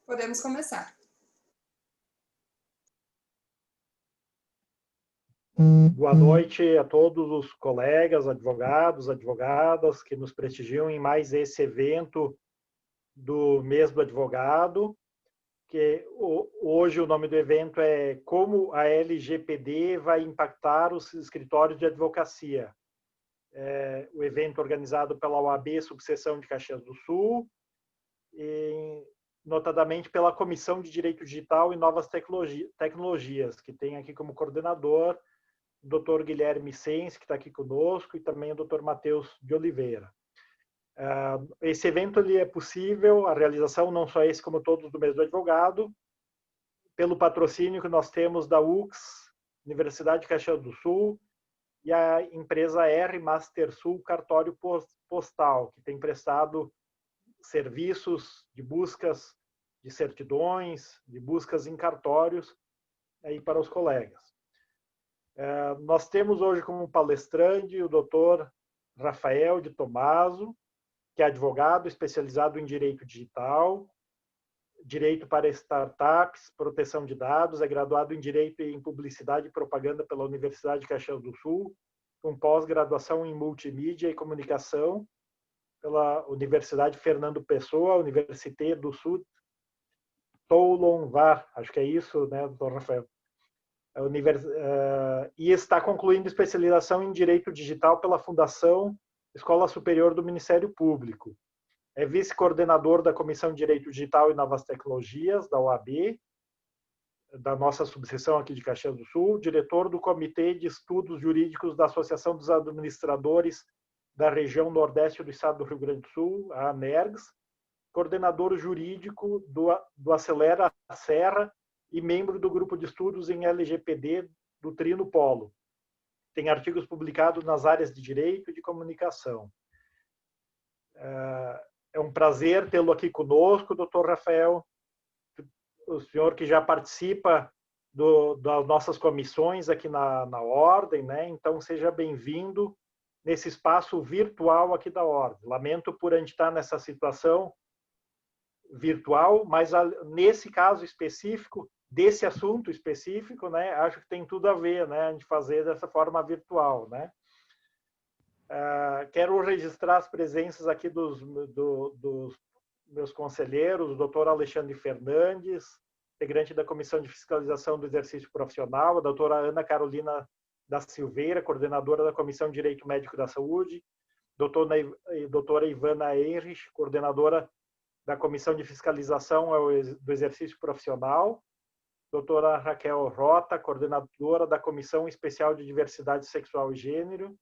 Podemos começar. Boa noite a todos os colegas, advogados, advogadas que nos prestigiam em mais esse evento do mês do advogado, que hoje o nome do evento é Como a LGPD vai impactar os escritórios de advocacia. O evento organizado pela OAB Subseção de Caxias do Sul, e notadamente pela Comissão de Direito Digital e Novas Tecnologias, que tem aqui como coordenador o Dr. Guilherme Sens, que está aqui conosco, e também o Dr. Matheus de Oliveira. Esse evento ele é possível, a realização, não só esse, como todos do mês do advogado, pelo patrocínio que nós temos da UX, Universidade de Caxias do Sul, e a empresa R Master Sul Cartório Postal, que tem prestado serviços de buscas de certidões, de buscas em cartórios aí para os colegas. Nós temos hoje como palestrante o Dr. Rafael de Tomaso, que é advogado especializado em direito digital, direito para startups, proteção de dados, é graduado em direito em publicidade e propaganda pela Universidade de Caxias do Sul, com pós-graduação em multimídia e comunicação pela Universidade Fernando Pessoa, Université do Sud, Toulon Var, acho que é isso, né, doutor Rafael? E está concluindo especialização em Direito Digital pela Fundação Escola Superior do Ministério Público. É vice-coordenador da Comissão de Direito Digital e Novas Tecnologias, da OAB, da nossa subseção aqui de Caxias do Sul, diretor do Comitê de Estudos Jurídicos da Associação dos Administradores da Região Nordeste do Estado do Rio Grande do Sul, a ANERGS, coordenador jurídico do Acelera Serra, e membro do grupo de estudos em LGPD do Trino Polo. Tem artigos publicados nas áreas de direito e de comunicação. É um prazer tê-lo aqui conosco, doutor Rafael, o senhor que já participa das nossas comissões aqui na Ordem, né? Então seja bem-vindo nesse espaço virtual aqui da Ordem. Lamento por a gente estar nessa situação virtual, mas nesse caso específico, desse assunto específico, né, acho que tem tudo a ver, né, a gente fazer dessa forma virtual, né. Quero registrar as presenças aqui dos meus conselheiros, o doutor Alexandre Fernandes, integrante da Comissão de Fiscalização do Exercício Profissional, a doutora Ana Carolina da Silveira, coordenadora da Comissão de Direito Médico da Saúde, doutora Ivana Henrich, coordenadora da Comissão de Fiscalização do Exercício Profissional, doutora Raquel Rota, coordenadora da Comissão Especial de Diversidade Sexual e Gênero,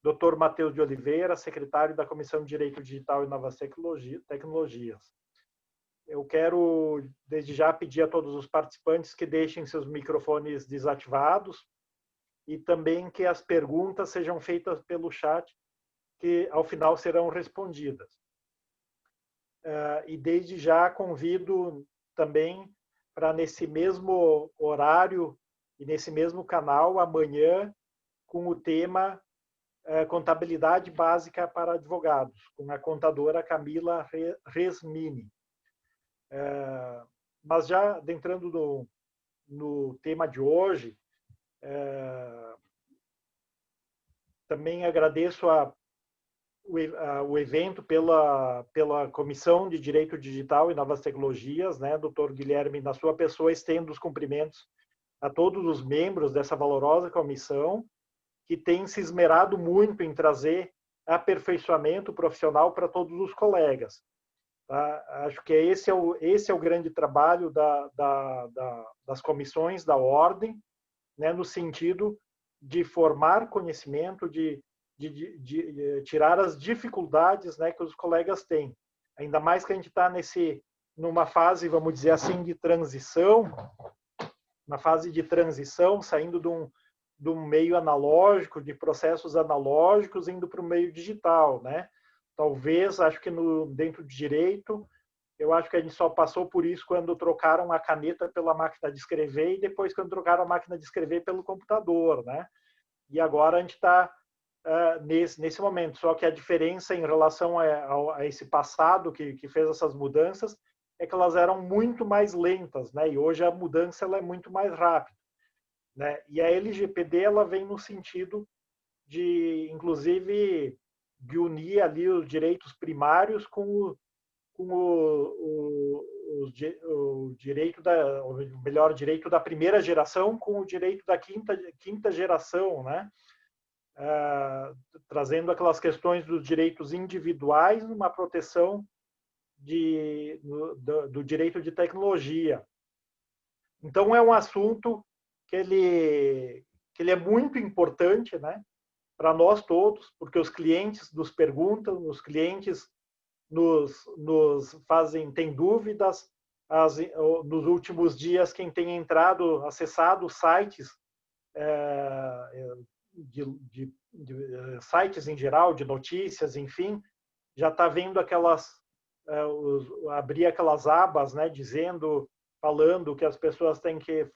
doutor Matheus de Oliveira, secretário da Comissão de Direito Digital e Novas Tecnologias. Eu quero, desde já, pedir a todos os participantes que deixem seus microfones desativados e também que as perguntas sejam feitas pelo chat, que ao final serão respondidas. E desde já convido também para nesse mesmo horário e nesse mesmo canal, amanhã, com o tema Contabilidade Básica para Advogados, com a contadora Camila Resmini. Mas já adentrando no tema de hoje, também agradeço o evento pela Comissão de Direito Digital e Novas Tecnologias, né, doutor Guilherme, na sua pessoa, estendo os cumprimentos a todos os membros dessa valorosa comissão, que tem se esmerado muito em trazer aperfeiçoamento profissional para todos os colegas. Tá? Acho que esse é o grande trabalho das comissões da Ordem, né, no sentido de formar conhecimento, de tirar as dificuldades, né, que os colegas têm. Ainda mais que a gente está numa fase, vamos dizer assim, de transição, saindo de um meio analógico, de processos analógicos, indo para o meio digital, né? Talvez, acho que dentro de direito, eu acho que a gente só passou por isso quando trocaram a caneta pela máquina de escrever e depois quando trocaram a máquina de escrever pelo computador, né? E agora a gente está nesse momento, só que a diferença em relação a esse passado que fez essas mudanças é que elas eram muito mais lentas, né? E hoje a mudança ela é muito mais rápida, né? E a LGPD ela vem no sentido de, inclusive, de unir ali os direitos primários o direito o melhor, direito da primeira geração com o direito da quinta geração, né? Trazendo aquelas questões dos direitos individuais numa proteção do direito de tecnologia. Então, é um assunto que ele é muito importante, né, para nós todos, porque os clientes nos perguntam, os clientes nos fazem, têm dúvidas. Nos últimos dias, quem tem entrado, acessado sites, de sites em geral, de notícias, enfim, já está vendo abrir aquelas abas, né, falando que as pessoas têm que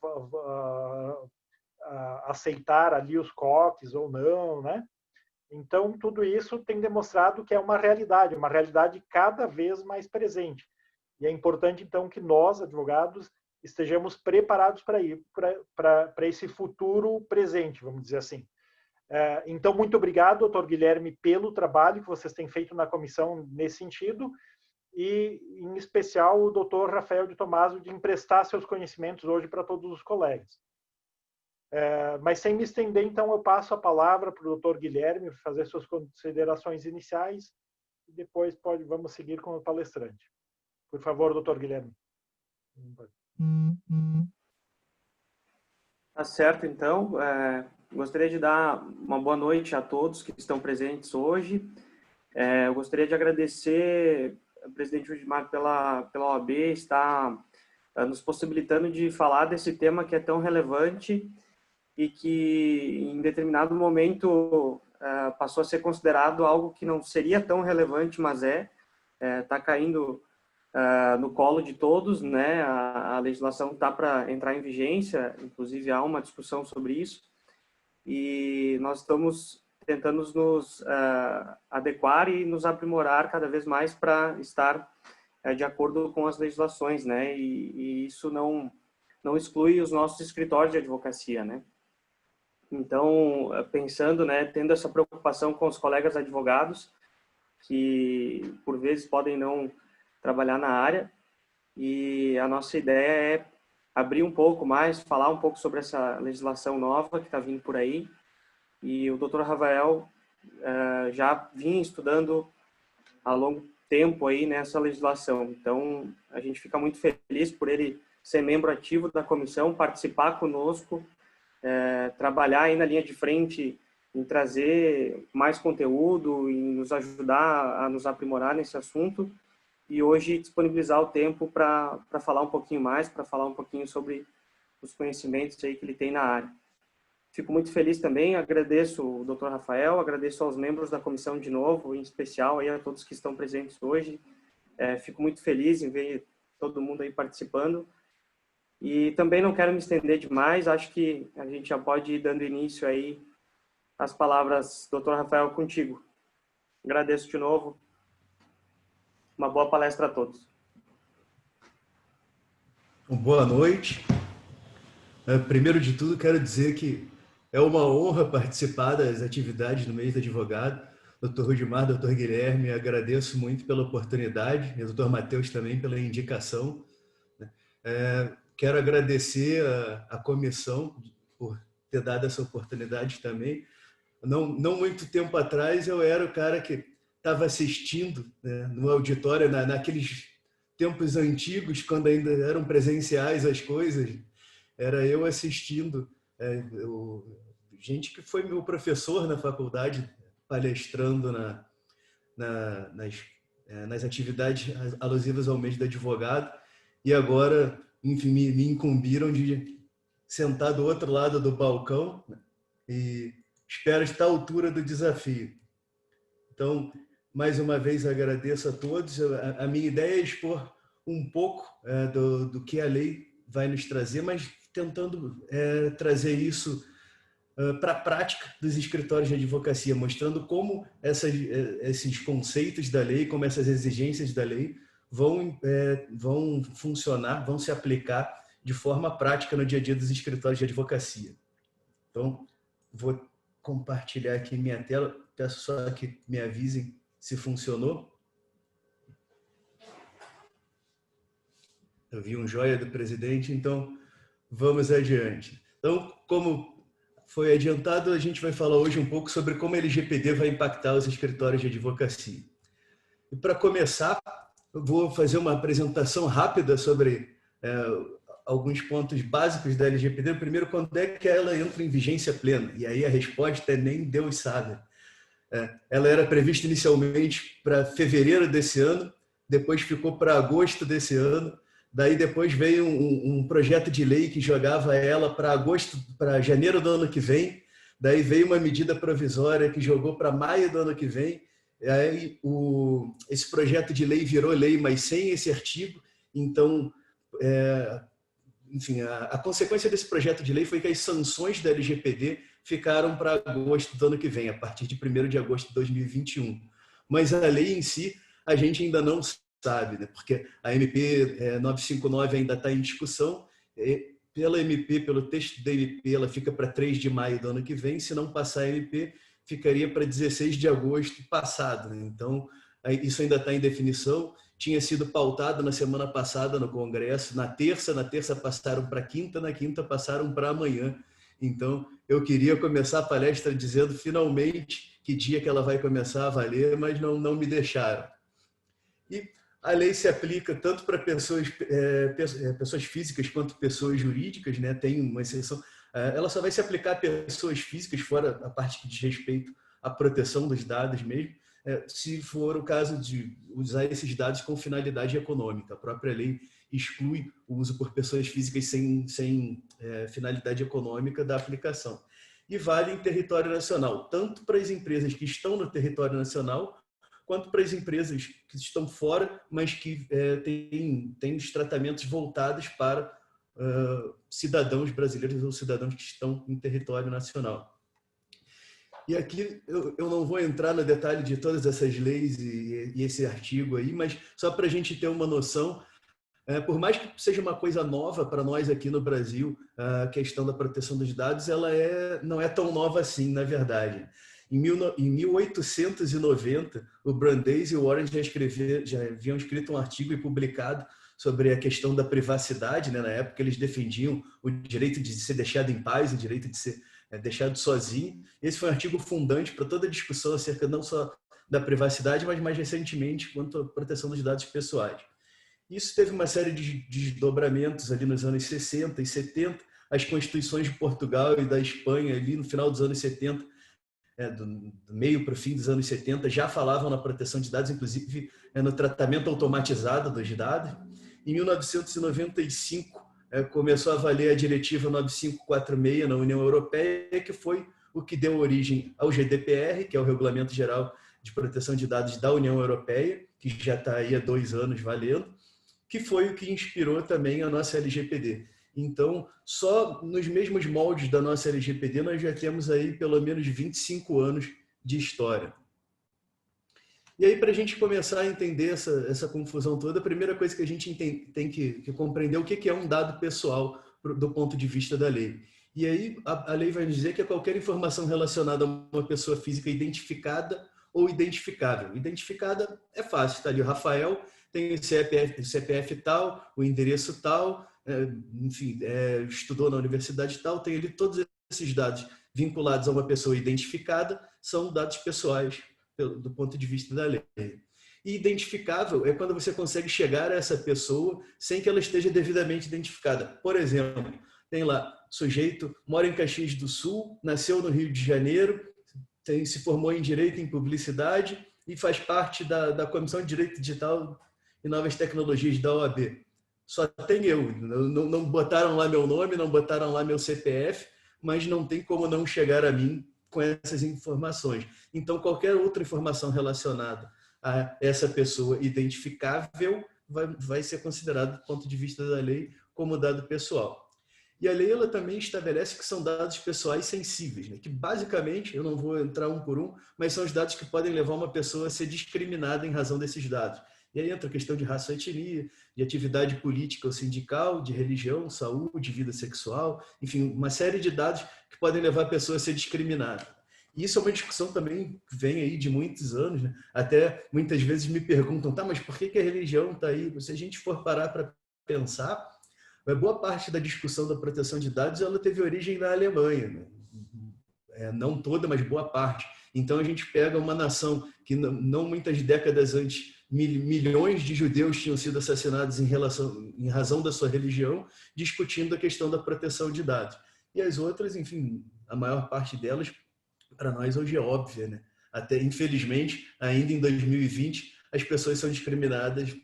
aceitar ali os COPs ou não, né? Então, tudo isso tem demonstrado que é uma realidade cada vez mais presente. E é importante, então, que nós, advogados, estejamos preparados para esse futuro presente, vamos dizer assim. Então, muito obrigado, doutor Guilherme, pelo trabalho que vocês têm feito na comissão nesse sentido, e, em especial, o doutor Rafael de Tomaso, de emprestar seus conhecimentos hoje para todos os colegas. Mas, sem me estender, então, eu passo a palavra para o doutor Guilherme fazer suas considerações iniciais e depois vamos seguir com o palestrante. Por favor, doutor Guilherme. Tá certo, então. Gostaria de dar uma boa noite a todos que estão presentes hoje. Eu gostaria de agradecer ao presidente Rudimar pela OAB estar nos possibilitando de falar desse tema que é tão relevante e que, em determinado momento, passou a ser considerado algo que não seria tão relevante, mas está caindo no colo de todos, né? A legislação está para entrar em vigência, inclusive há uma discussão sobre isso, e nós estamos tentando nos adequar e nos aprimorar cada vez mais para estar de acordo com as legislações, né? E isso não exclui os nossos escritórios de advocacia, né? Então, pensando, né, tendo essa preocupação com os colegas advogados, que por vezes podem não trabalhar na área, e a nossa ideia é abrir um pouco mais, falar um pouco sobre essa legislação nova que está vindo por aí. E o Dr. Rafael já vinha estudando há longo tempo aí nessa legislação. Então, a gente fica muito feliz por ele ser membro ativo da comissão, participar conosco, trabalhar aí na linha de frente em trazer mais conteúdo, em nos ajudar a nos aprimorar nesse assunto, e hoje disponibilizar o tempo para falar um pouquinho mais, para falar um pouquinho sobre os conhecimentos aí que ele tem na área. Fico muito feliz também, agradeço o Dr. Rafael, agradeço aos membros da comissão de novo, em especial aí a todos que estão presentes hoje. Fico muito feliz em ver todo mundo aí participando. E também não quero me estender demais, acho que a gente já pode ir dando início aí às palavras, Dr. Rafael, contigo. Agradeço de novo. Uma boa palestra a todos. Boa noite. Primeiro de tudo, quero dizer que é uma honra participar das atividades no mês do advogado. Dr. Rudimar, Dr. Guilherme, agradeço muito pela oportunidade, e o Dr. Matheus também pela indicação. Quero agradecer a comissão por ter dado essa oportunidade também. Não muito tempo atrás, eu era o cara que estava assistindo, né, no auditório, naqueles tempos antigos, quando ainda eram presenciais as coisas, era eu assistindo gente que foi meu professor na faculdade, palestrando nas atividades alusivas ao mês do advogado, e agora, enfim, me incumbiram de sentar do outro lado do balcão, né, e espero estar à altura do desafio. Então, mais uma vez, agradeço a todos. A minha ideia é expor um pouco do que a lei vai nos trazer, mas tentando trazer isso para a prática dos escritórios de advocacia, mostrando como esses conceitos da lei, como essas exigências da lei vão funcionar, vão se aplicar de forma prática no dia a dia dos escritórios de advocacia. Então, vou compartilhar aqui minha tela, peço só que me avisem se funcionou. Eu vi um joia do presidente, então vamos adiante. Então, como foi adiantado, a gente vai falar hoje um pouco sobre como a LGPD vai impactar os escritórios de advocacia. E para começar, eu vou fazer uma apresentação rápida sobre alguns pontos básicos da LGPD. Primeiro, quando é que ela entra em vigência plena? E aí a resposta é nem Deus sabe. Ela era prevista inicialmente para fevereiro desse ano, depois ficou para agosto desse ano, daí depois veio um projeto de lei que jogava ela para janeiro do ano que vem, daí veio uma medida provisória que jogou para maio do ano que vem, aí esse projeto de lei virou lei, mas sem esse artigo, então, enfim, a consequência desse projeto de lei foi que as sanções da LGPD ficaram para agosto do ano que vem, a partir de 1º de agosto de 2021. Mas a lei em si, a gente ainda não sabe, né? Porque a MP 959 ainda está em discussão. Pelo texto da MP, ela fica para 3 de maio do ano que vem. Se não passar a MP, ficaria para 16 de agosto passado, né? Então, isso ainda está em definição. Tinha sido pautado na semana passada no Congresso. Na terça passaram para quinta, na quinta passaram para amanhã. Então, eu queria começar a palestra dizendo finalmente que dia que ela vai começar a valer, mas não me deixaram. E a lei se aplica tanto para pessoas físicas quanto pessoas jurídicas, né? Tem uma exceção. Ela só vai se aplicar a pessoas físicas, fora a parte que diz respeito à proteção dos dados mesmo, se for o caso de usar esses dados com finalidade econômica. A própria lei exclui o uso por pessoas físicas sem finalidade econômica da aplicação. E vale em território nacional, tanto para as empresas que estão no território nacional, quanto para as empresas que estão fora, mas que têm os tratamentos voltados para cidadãos brasileiros ou cidadãos que estão em território nacional. E aqui eu não vou entrar no detalhe de todas essas leis e esse artigo aí, mas só para a gente ter uma noção, por mais que seja uma coisa nova para nós aqui no Brasil, a questão da proteção dos dados, ela não é tão nova assim, na verdade. Em 1890, o Brandeis e o Warren já haviam escrito um artigo e publicado sobre a questão da privacidade, né? Na época eles defendiam o direito de ser deixado em paz, o direito de ser deixado sozinho. Esse foi um artigo fundante para toda a discussão acerca não só da privacidade, mas mais recentemente quanto à proteção dos dados pessoais. Isso teve uma série de desdobramentos ali nos anos 60 e 70, as constituições de Portugal e da Espanha ali no final dos anos 70, do meio para o fim dos anos 70, já falavam na proteção de dados, inclusive no tratamento automatizado dos dados. Em 1995, começou a valer a Diretiva 9546 na União Europeia, que foi o que deu origem ao GDPR, que é o Regulamento Geral de Proteção de Dados da União Europeia, que já está aí há 2 anos valendo, que foi o que inspirou também a nossa LGPD. Então, só nos mesmos moldes da nossa LGPD, nós já temos aí pelo menos 25 anos de história. E aí, para a gente começar a entender essa confusão toda, a primeira coisa que a gente tem que compreender é o que é um dado pessoal do ponto de vista da lei. E aí, a lei vai nos dizer que é qualquer informação relacionada a uma pessoa física identificada ou identificável. Identificada é fácil, está ali o Rafael, tem o CPF tal, o endereço tal, enfim, estudou na universidade tal, tem ali todos esses dados vinculados a uma pessoa identificada, são dados pessoais do ponto de vista da lei. E identificável é quando você consegue chegar a essa pessoa sem que ela esteja devidamente identificada. Por exemplo, tem lá, sujeito mora em Caxias do Sul, nasceu no Rio de Janeiro, se formou em Direito e em Publicidade e faz parte da Comissão de Direito Digital e Novas Tecnologias da OAB. Só tem eu. Não botaram lá meu nome, não botaram lá meu CPF, mas não tem como não chegar a mim com essas informações. Então, qualquer outra informação relacionada a essa pessoa identificável vai ser considerado, do ponto de vista da lei, como dado pessoal. E a lei ela também estabelece que são dados pessoais sensíveis, né? Que basicamente, eu não vou entrar um por um, mas são os dados que podem levar uma pessoa a ser discriminada em razão desses dados. E aí entra a questão de raça ou etnia, de atividade política ou sindical, de religião, saúde, vida sexual, enfim, uma série de dados que podem levar a pessoa a ser discriminada. E isso é uma discussão também que vem aí de muitos anos, né? Até muitas vezes me perguntam, tá, mas por que a religião está aí? Se a gente for parar para pensar, boa parte da discussão da proteção de dados ela teve origem na Alemanha, né? Não toda, mas boa parte. Então a gente pega uma nação que não muitas décadas antes milhões de judeus tinham sido assassinados em razão da sua religião, discutindo a questão da proteção de dados. E as outras, enfim, a maior parte delas para nós hoje é óbvia, né? Até infelizmente, ainda em 2020, as pessoas são discriminadas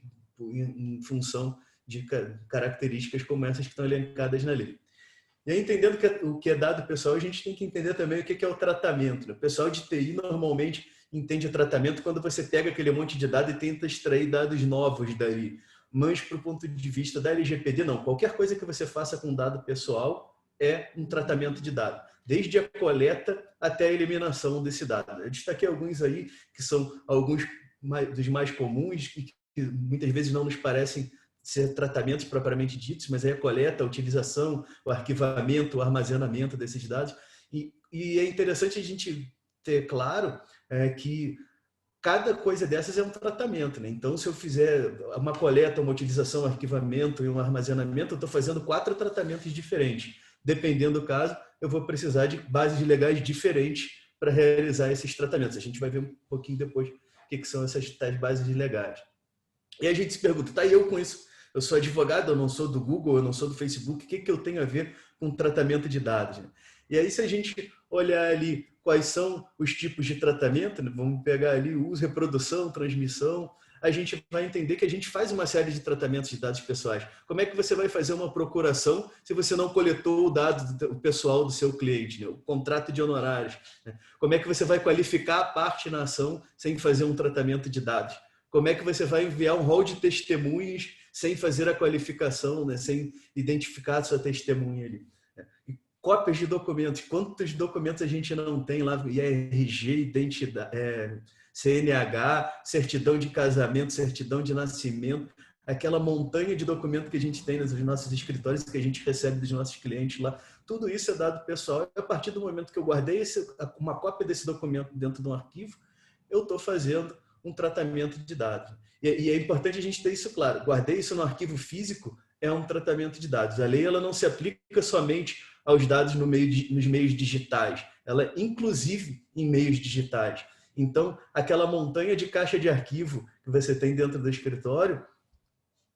em função de características como essas que estão elencadas na lei. E aí, entendendo o que é dado pessoal, a gente tem que entender também o que é o tratamento. O pessoal de TI normalmente entende o tratamento quando você pega aquele monte de dados e tenta extrair dados novos dali. Mas, para o ponto de vista da LGPD, não. Qualquer coisa que você faça com dado pessoal é um tratamento de dado, desde a coleta até a eliminação desse dado. Eu destaquei alguns aí, que são alguns dos mais comuns, que muitas vezes não nos parecem ser tratamentos propriamente ditos, mas aí a coleta, a utilização, o arquivamento, o armazenamento desses dados. E é interessante a gente ter claro que cada coisa dessas é um tratamento, né? Então, se eu fizer uma coleta, uma utilização, um arquivamento e um armazenamento, eu estou fazendo 4 tratamentos diferentes. Dependendo do caso, eu vou precisar de bases legais diferentes para realizar esses tratamentos. A gente vai ver um pouquinho depois o que são essas tais bases legais. E a gente se pergunta, tá, e eu com isso? Eu sou advogado, eu não sou do Google, eu não sou do Facebook, o que eu tenho a ver com tratamento de dados? E aí, se a gente olhar ali quais são os tipos de tratamento, né? Vamos pegar ali uso, reprodução, transmissão, a gente vai entender que a gente faz uma série de tratamentos de dados pessoais. Como é que você vai fazer uma procuração se você não coletou o dado pessoal do seu cliente, né? O contrato de honorários? Né? Como é que você vai qualificar a parte na ação sem fazer um tratamento de dados? Como é que você vai enviar um rol de testemunhas sem fazer a qualificação, né? Sem identificar a sua testemunha ali? E cópias de documentos. Quantos documentos a gente não tem lá? IRG, identidade... CNH, certidão de casamento, certidão de nascimento, aquela montanha de documento que a gente tem nos nossos escritórios, que a gente recebe dos nossos clientes lá, tudo isso é dado pessoal. E a partir do momento que eu guardei uma cópia desse documento dentro de um arquivo, eu estou fazendo um tratamento de dados. E é importante a gente ter isso claro. Guardei isso no arquivo físico, é um tratamento de dados. A lei ela não se aplica somente aos dados nos meios digitais, ela inclusive em meios digitais. Então, aquela montanha de caixa de arquivo que você tem dentro do escritório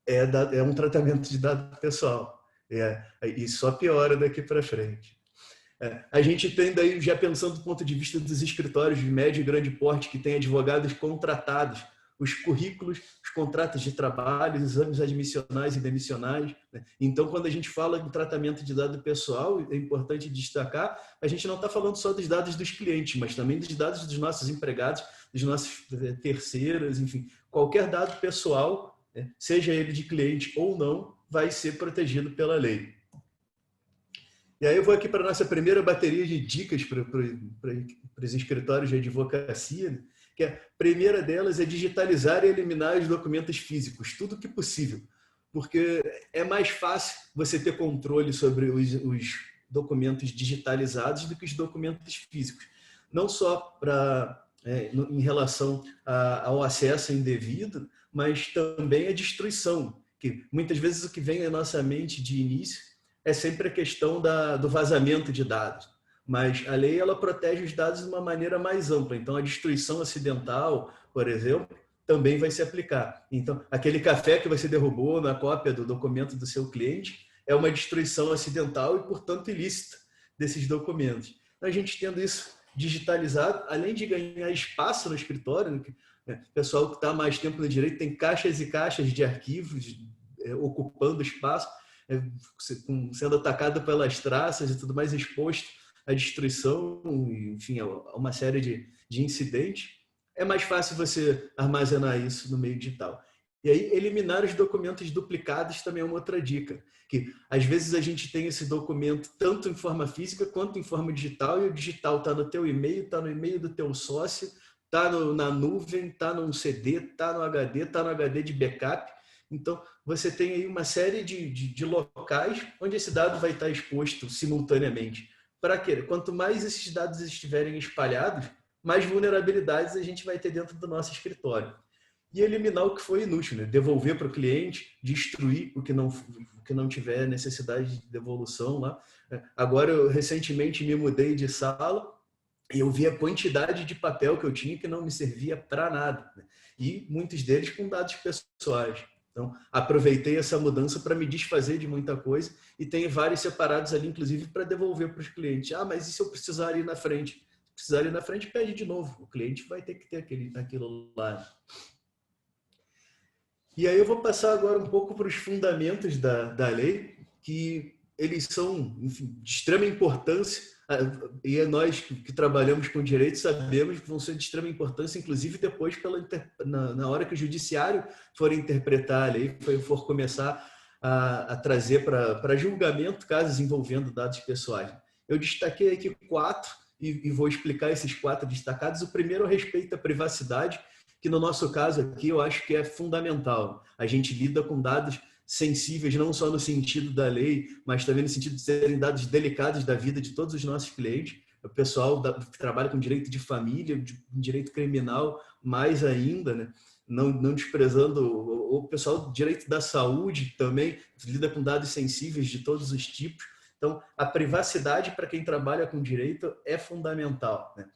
é um tratamento de dado pessoal. E só piora daqui para frente. A gente tem daí, já pensando do ponto de vista dos escritórios de médio e grande porte, que tem advogados contratados, os currículos, os contratos de trabalho, os exames admissionais e demissionais. Né? Então, quando a gente fala de tratamento de dado pessoal, é importante destacar, a gente não está falando só dos dados dos clientes, mas também dos dados dos nossos empregados, dos nossos terceiros, enfim. Qualquer dado pessoal, né, seja ele de cliente ou não, vai ser protegido pela lei. E aí eu vou aqui para a nossa primeira bateria de dicas para os escritórios de advocacia, né? Que a primeira delas é digitalizar e eliminar os documentos físicos, tudo que possível, porque é mais fácil você ter controle sobre os documentos digitalizados do que os documentos físicos, não só em relação ao acesso indevido, mas também a destruição, que muitas vezes o que vem à nossa mente de início é sempre a questão do vazamento de dados. Mas a lei ela protege os dados de uma maneira mais ampla. Então, a destruição acidental, por exemplo, também vai se aplicar. Então, aquele café que você derrubou na cópia do documento do seu cliente é uma destruição acidental e, portanto, ilícita desses documentos. Então, a gente tendo isso digitalizado, além de ganhar espaço no escritório, né, o pessoal que está mais tempo no direito tem caixas e caixas de arquivos ocupando espaço, sendo atacado pelas traças e tudo mais, exposto à destruição, enfim, a uma série de incidentes, é mais fácil você armazenar isso no meio digital. E aí, eliminar os documentos duplicados também é uma outra dica, que às vezes a gente tem esse documento tanto em forma física quanto em forma digital, e o digital está no teu e-mail, está no e-mail do teu sócio, está na nuvem, está num CD, está no HD, está no HD de backup. Então, você tem aí uma série de locais onde esse dado vai estar exposto simultaneamente. Para quê? Quanto mais esses dados estiverem espalhados, mais vulnerabilidades a gente vai ter dentro do nosso escritório. E eliminar o que foi inútil, né? Devolver para o cliente, destruir o que não tiver necessidade de devolução lá. Agora, eu recentemente me mudei de sala e eu vi a quantidade de papel que eu tinha que não me servia para nada, né? E muitos deles com dados pessoais. Então, aproveitei essa mudança para me desfazer de muita coisa e tenho vários separados ali, inclusive, para devolver para os clientes. Ah, mas e se eu precisar ir na frente? Se precisar ir na frente, pede de novo. O cliente vai ter que ter aquilo lá. E aí eu vou passar agora um pouco para os fundamentos da lei, que eles são, enfim, de extrema importância, e nós que trabalhamos com direito sabemos que vão ser de extrema importância, inclusive depois na hora que o judiciário for interpretar a lei, for começar a trazer para julgamento casos envolvendo dados pessoais. Eu destaquei aqui 4 e vou explicar esses 4 destacados. O primeiro é o respeito à privacidade, que no nosso caso aqui eu acho que é fundamental. A gente lida com dados sensíveis, não só no sentido da lei, mas também no sentido de serem dados delicados da vida de todos os nossos clientes. O pessoal que trabalha com direito de família, direito criminal, mais ainda, né? Não desprezando o pessoal do direito da saúde também, lida com dados sensíveis de todos os tipos. Então, a privacidade para quem trabalha com direito é fundamental, né?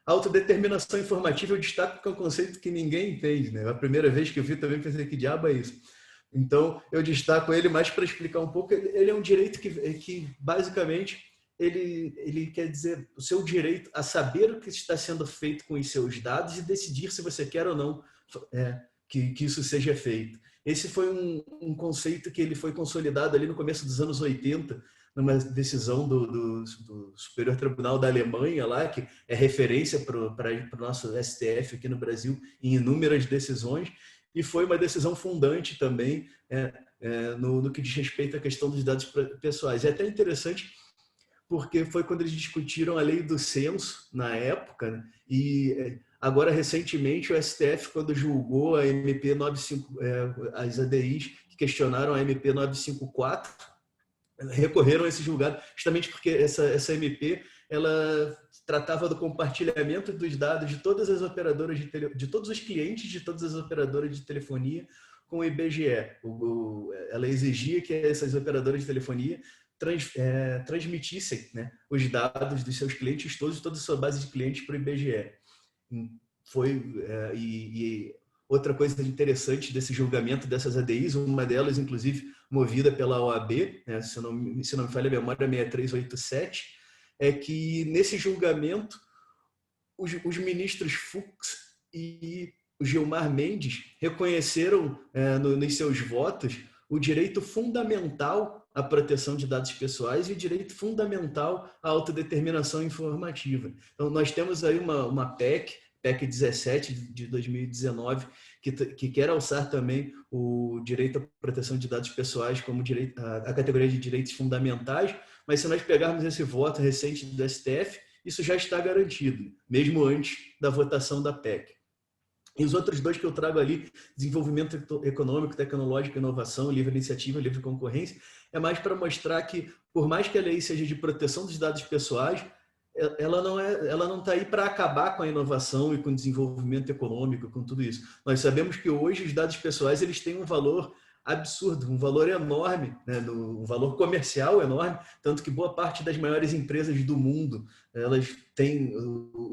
Autodeterminação informativa eu destaco que é um conceito que ninguém entende, né? A primeira vez que eu vi também pensei, que diabo é isso? Então, eu destaco ele mais para explicar um pouco. Ele é um direito que basicamente, ele quer dizer o seu direito a saber o que está sendo feito com os seus dados e decidir se você quer ou não que isso seja feito. Esse foi um conceito que ele foi consolidado ali no começo dos anos 80, numa decisão do Superior Tribunal da Alemanha, lá, que é referência para o nosso STF aqui no Brasil em inúmeras decisões, e foi uma decisão fundante também no que diz respeito à questão dos dados pessoais. É até interessante porque foi quando eles discutiram a lei do censo na época, né? E agora recentemente o STF, quando julgou a MP 95, as ADIs que questionaram a MP 954, recorreram a esse julgado justamente porque essa MP ela tratava do compartilhamento dos dados de todas as operadoras de todos os clientes de todas as operadoras de telefonia com o IBGE. Ela exigia que essas operadoras de telefonia transmitissem, né, os dados dos seus clientes todos, toda a sua base de clientes para o IBGE. E outra coisa interessante desse julgamento dessas ADIs, uma delas, inclusive, movida pela OAB, né, se não me falha a memória, 6387, é que nesse julgamento os ministros Fux e o Gilmar Mendes reconheceram nos seus votos o direito fundamental à proteção de dados pessoais e o direito fundamental à autodeterminação informativa. Então, nós temos aí uma PEC 17 de 2019, que quer alçar também o direito à proteção de dados pessoais como a categoria de direitos fundamentais, mas se nós pegarmos esse voto recente do STF, isso já está garantido, mesmo antes da votação da PEC. E os outros dois que eu trago ali, desenvolvimento econômico, tecnológico, inovação, livre iniciativa, livre concorrência, é mais para mostrar que, por mais que a lei seja de proteção dos dados pessoais, ela não está aí para acabar com a inovação e com o desenvolvimento econômico, com tudo isso. Nós sabemos que hoje os dados pessoais eles têm um valor absurdo, um valor enorme, né? Um valor comercial enorme, tanto que boa parte das maiores empresas do mundo, elas têm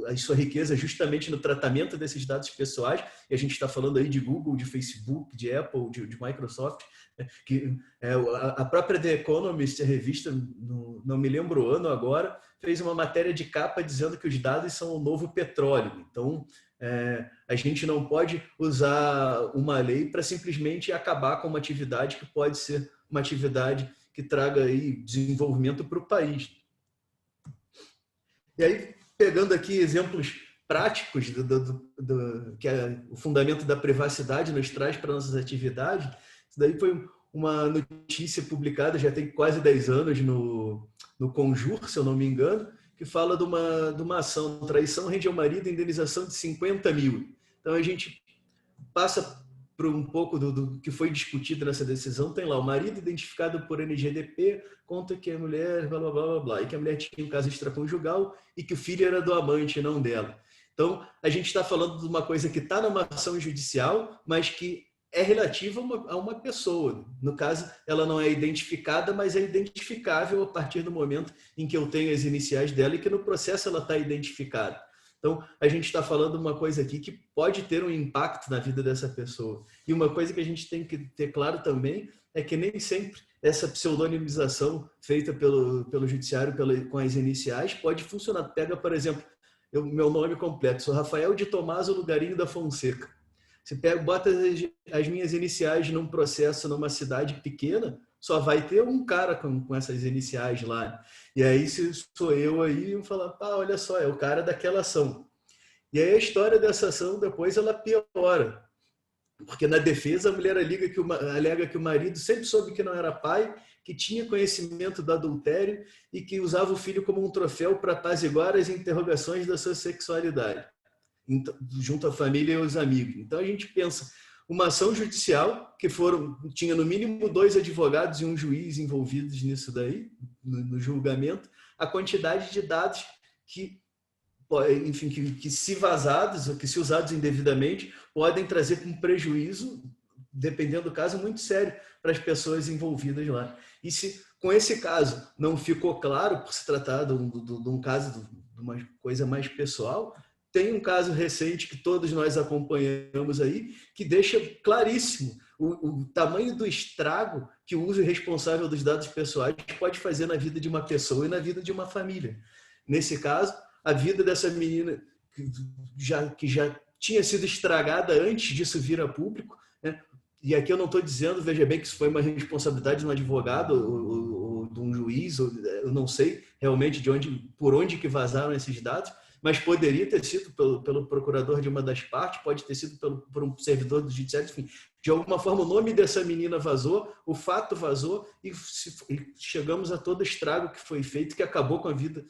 a sua riqueza justamente no tratamento desses dados pessoais, e a gente está falando aí de Google, de Facebook, de Apple, de Microsoft, né? Que a própria The Economist, a revista, não me lembro o ano agora, fez uma matéria de capa dizendo que os dados são o novo petróleo. Então, a gente não pode usar uma lei para simplesmente acabar com uma atividade que pode ser uma atividade que traga aí desenvolvimento para o país. E aí, pegando aqui exemplos práticos que o fundamento da privacidade nos traz para nossas atividades, isso daí foi uma notícia publicada, já tem quase 10 anos no Conjur, se eu não me engano, que fala de uma ação, traição rende ao marido indenização de 50 mil. Então a gente passa por um pouco do que foi discutido nessa decisão. Tem lá o marido identificado por NGDP, conta que a mulher, blá, blá, blá, blá, blá, e que a mulher tinha um caso extraconjugal e que o filho era do amante, não dela. Então, a gente está falando de uma coisa que está numa ação judicial, mas que é relativa a uma pessoa. No caso, ela não é identificada, mas é identificável a partir do momento em que eu tenho as iniciais dela e que no processo ela está identificada. Então, a gente está falando uma coisa aqui que pode ter um impacto na vida dessa pessoa. E uma coisa que a gente tem que ter claro também é que nem sempre essa pseudonimização feita pelo judiciário com as iniciais pode funcionar. Pega, por exemplo, meu nome completo, sou Rafael de Tomaso Lugarinho da Fonseca. Você bota as minhas iniciais num processo numa cidade pequena, só vai ter um cara com essas iniciais lá. E aí, se sou eu aí, eu falo, pá, olha só, é o cara daquela ação. E aí a história dessa ação depois ela piora. Porque na defesa a mulher alega que o marido sempre soube que não era pai, que tinha conhecimento do adultério e que usava o filho como um troféu para apaziguar as interrogações da sua sexualidade, junto à família e aos amigos. Então a gente pensa, uma ação judicial que tinha no mínimo 2 advogados e um juiz envolvidos nisso daí, no julgamento, a quantidade de dados que, enfim, que se vazados ou que se usados indevidamente podem trazer um prejuízo, dependendo do caso, muito sério para as pessoas envolvidas lá. E se com esse caso não ficou claro, por se tratar de um caso, de uma coisa mais pessoal, tem um caso recente que todos nós acompanhamos aí, que deixa claríssimo o tamanho do estrago que o uso irresponsável dos dados pessoais pode fazer na vida de uma pessoa e na vida de uma família. Nesse caso, a vida dessa menina que já tinha sido estragada antes disso vir a público, né? E aqui eu não estou dizendo, veja bem, que isso foi uma responsabilidade de um advogado ou de um juiz, eu não sei realmente por onde que vazaram esses dados, mas poderia ter sido pelo procurador de uma das partes, pode ter sido por um servidor do judiciário, enfim. De alguma forma, o nome dessa menina vazou, o fato vazou e chegamos a todo o estrago que foi feito, que acabou com a vida,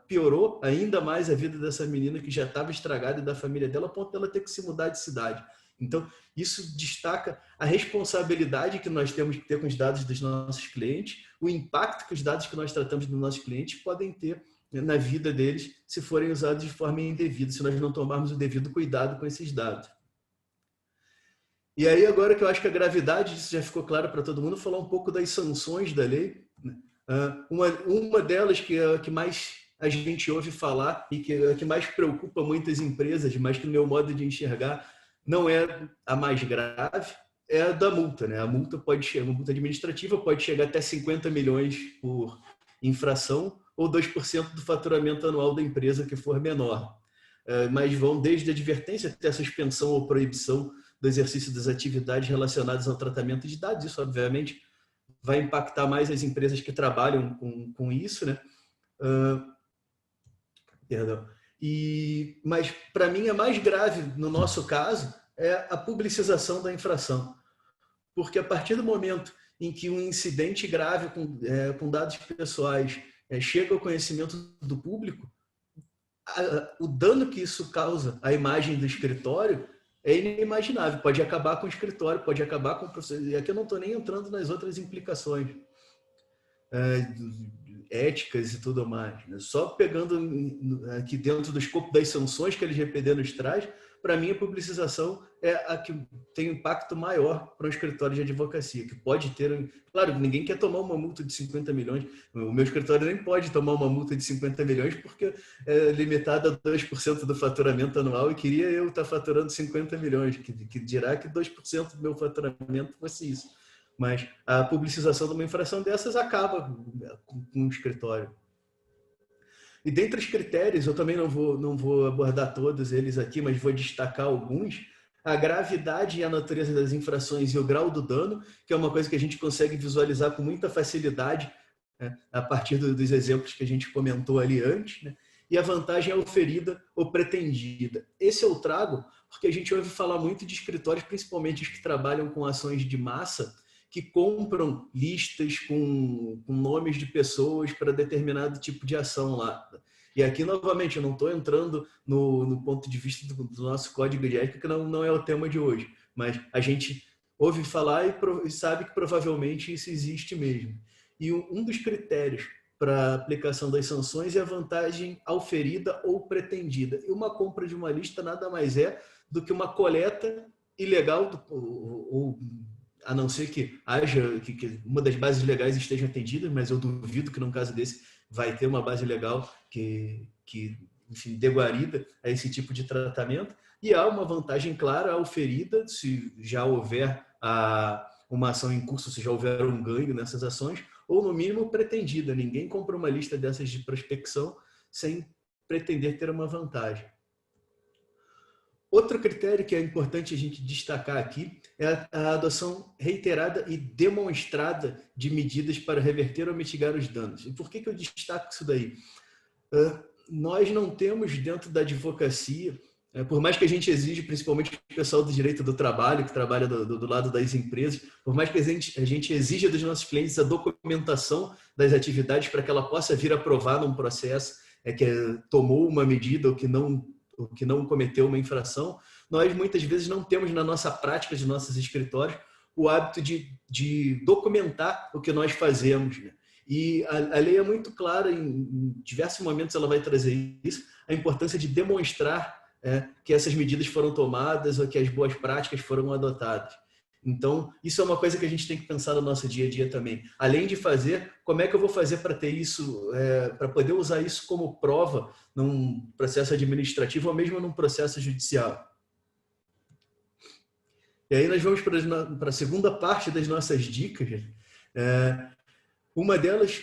piorou ainda mais a vida dessa menina que já estava estragada e da família dela, a ponto dela ter que se mudar de cidade. Então, isso destaca a responsabilidade que nós temos que ter com os dados dos nossos clientes, o impacto que os dados que nós tratamos dos nossos clientes podem ter na vida deles se forem usados de forma indevida, se nós não tomarmos o devido cuidado com esses dados. E aí, agora que eu acho que a gravidade disso já ficou clara para todo mundo, falar um pouco das sanções da lei. Uma delas que é a que mais a gente ouve falar e que é a que mais preocupa muitas empresas, mas que no meu modo de enxergar não é a mais grave, é a da multa, né? A multa uma multa administrativa pode chegar até 50 milhões por infração ou 2% do faturamento anual da empresa que for menor. Mas vão desde a advertência até a suspensão ou proibição do exercício das atividades relacionadas ao tratamento de dados. Isso, obviamente, vai impactar mais as empresas que trabalham com isso, né? Perdão. Mas, para mim, a mais grave, no nosso caso, é a publicização da infração. Porque, a partir do momento em que um incidente grave com dados pessoais chega ao conhecimento do público, o dano que isso causa à imagem do escritório é inimaginável. Pode acabar com o escritório, pode acabar com o processo. E aqui eu não estou nem entrando nas outras implicações éticas e tudo mais. Só pegando aqui dentro do escopo das sanções que a LGPD nos traz, para mim a publicização é a que tem um impacto maior para um escritório de advocacia, que pode ter... Claro, ninguém quer tomar uma multa de 50 milhões. O meu escritório nem pode tomar uma multa de 50 milhões porque é limitada a 2% do faturamento anual e queria eu estar faturando 50 milhões, que dirá que 2% do meu faturamento fosse isso. Mas a publicização de uma infração dessas acaba com o escritório. E dentre os critérios, eu também não vou abordar todos eles aqui, mas vou destacar alguns. A gravidade e a natureza das infrações e o grau do dano, que é uma coisa que a gente consegue visualizar com muita facilidade, né, a partir dos exemplos que a gente comentou ali antes, né? E a vantagem oferida ou pretendida. Esse eu trago porque a gente ouve falar muito de escritórios, principalmente os que trabalham com ações de massa, que compram listas com nomes de pessoas para determinado tipo de ação lá. E aqui, novamente, eu não estou entrando no ponto de vista do nosso código de ética, que não é o tema de hoje, mas a gente ouve falar e sabe que provavelmente isso existe mesmo. E um dos critérios para a aplicação das sanções é a vantagem auferida ou pretendida. E uma compra de uma lista nada mais é do que uma coleta ilegal, ou a não ser que haja que uma das bases legais esteja atendida, mas eu duvido que num caso desse vai ter uma base legal que enfim, dê guarida a esse tipo de tratamento. E há uma vantagem clara auferida se já houver uma ação em curso, se já houver um ganho nessas ações, ou no mínimo pretendida. Ninguém compra uma lista dessas de prospecção sem pretender ter uma vantagem. Outro critério que é importante a gente destacar aqui é a adoção reiterada e demonstrada de medidas para reverter ou mitigar os danos. E por que eu destaco isso daí? Nós não temos dentro da advocacia, por mais que a gente exige, principalmente o pessoal do direito do trabalho, que trabalha do lado das empresas, por mais que a gente exija dos nossos clientes a documentação das atividades para que ela possa vir a provar num processo que tomou uma medida ou que não cometeu uma infração, nós muitas vezes não temos na nossa prática de nossos escritórios o hábito de documentar o que nós fazemos, né? E a lei é muito clara, em diversos momentos ela vai trazer isso, a importância de demonstrar que essas medidas foram tomadas ou que as boas práticas foram adotadas. Então, isso é uma coisa que a gente tem que pensar no nosso dia a dia também. Além de fazer, como é que eu vou fazer para ter isso, para poder usar isso como prova num processo administrativo ou mesmo num processo judicial? E aí nós vamos para a segunda parte das nossas dicas. Uma delas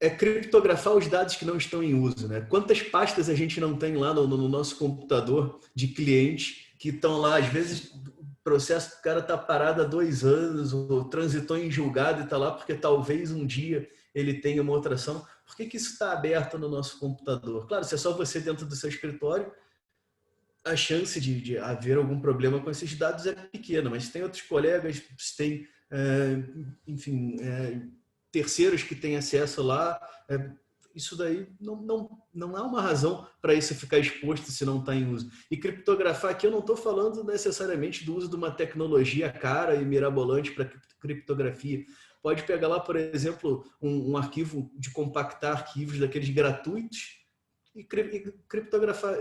é criptografar os dados que não estão em uso, né? Quantas pastas a gente não tem lá no nosso computador de clientes que estão lá, às vezes o processo do cara está parado há 2 anos, ou transitou em julgado e está lá porque talvez um dia ele tenha uma outra ação. Por que isso está aberto no nosso computador? Claro, se é só você dentro do seu escritório, a chance de haver algum problema com esses dados é pequena, mas se tem outros colegas, se tem, enfim, terceiros que têm acesso lá, isso daí não há uma razão para isso ficar exposto se não está em uso. E criptografar aqui eu não estou falando necessariamente do uso de uma tecnologia cara e mirabolante para criptografia. Pode pegar lá, por exemplo, um arquivo de compactar arquivos daqueles gratuitos e criptografar,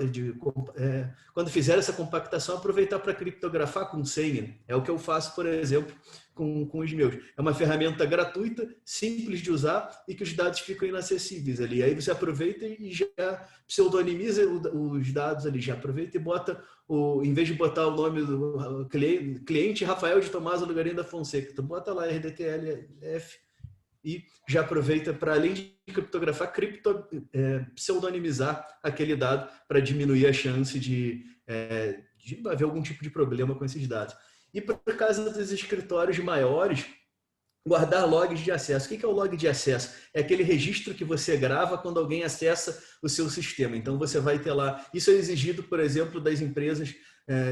quando fizer essa compactação, aproveitar para criptografar com senha. É o que eu faço, por exemplo, com os meus. É uma ferramenta gratuita, simples de usar e que os dados ficam inacessíveis ali. Aí você aproveita e já pseudonimiza os dados ali, já aproveita e bota, em vez de botar o nome do cliente Rafael de Tomás Lugarinho da Fonseca, tu bota lá RDTLF e já aproveita para, além de criptografar, pseudonimizar aquele dado para diminuir a chance de haver algum tipo de problema com esses dados. E por causa dos escritórios maiores, guardar logs de acesso. O que é o log de acesso? É aquele registro que você grava quando alguém acessa o seu sistema. Então você vai ter lá, isso é exigido, por exemplo, das empresas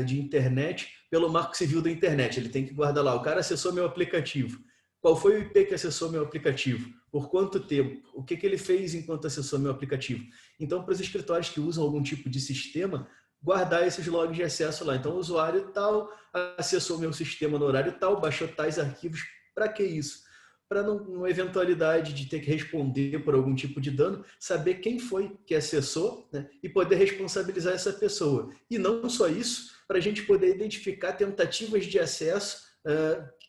de internet pelo Marco Civil da Internet. Ele tem que guardar lá, o cara acessou meu aplicativo. Qual foi o IP que acessou meu aplicativo? Por quanto tempo? O que ele fez enquanto acessou meu aplicativo? Então, para os escritórios que usam algum tipo de sistema, guardar esses logs de acesso lá. Então, o usuário tal acessou meu sistema no horário tal, baixou tais arquivos. Para que isso? Para, numa eventualidade de ter que responder por algum tipo de dano, saber quem foi que acessou, né, e poder responsabilizar essa pessoa. E não só isso, para a gente poder identificar tentativas de acesso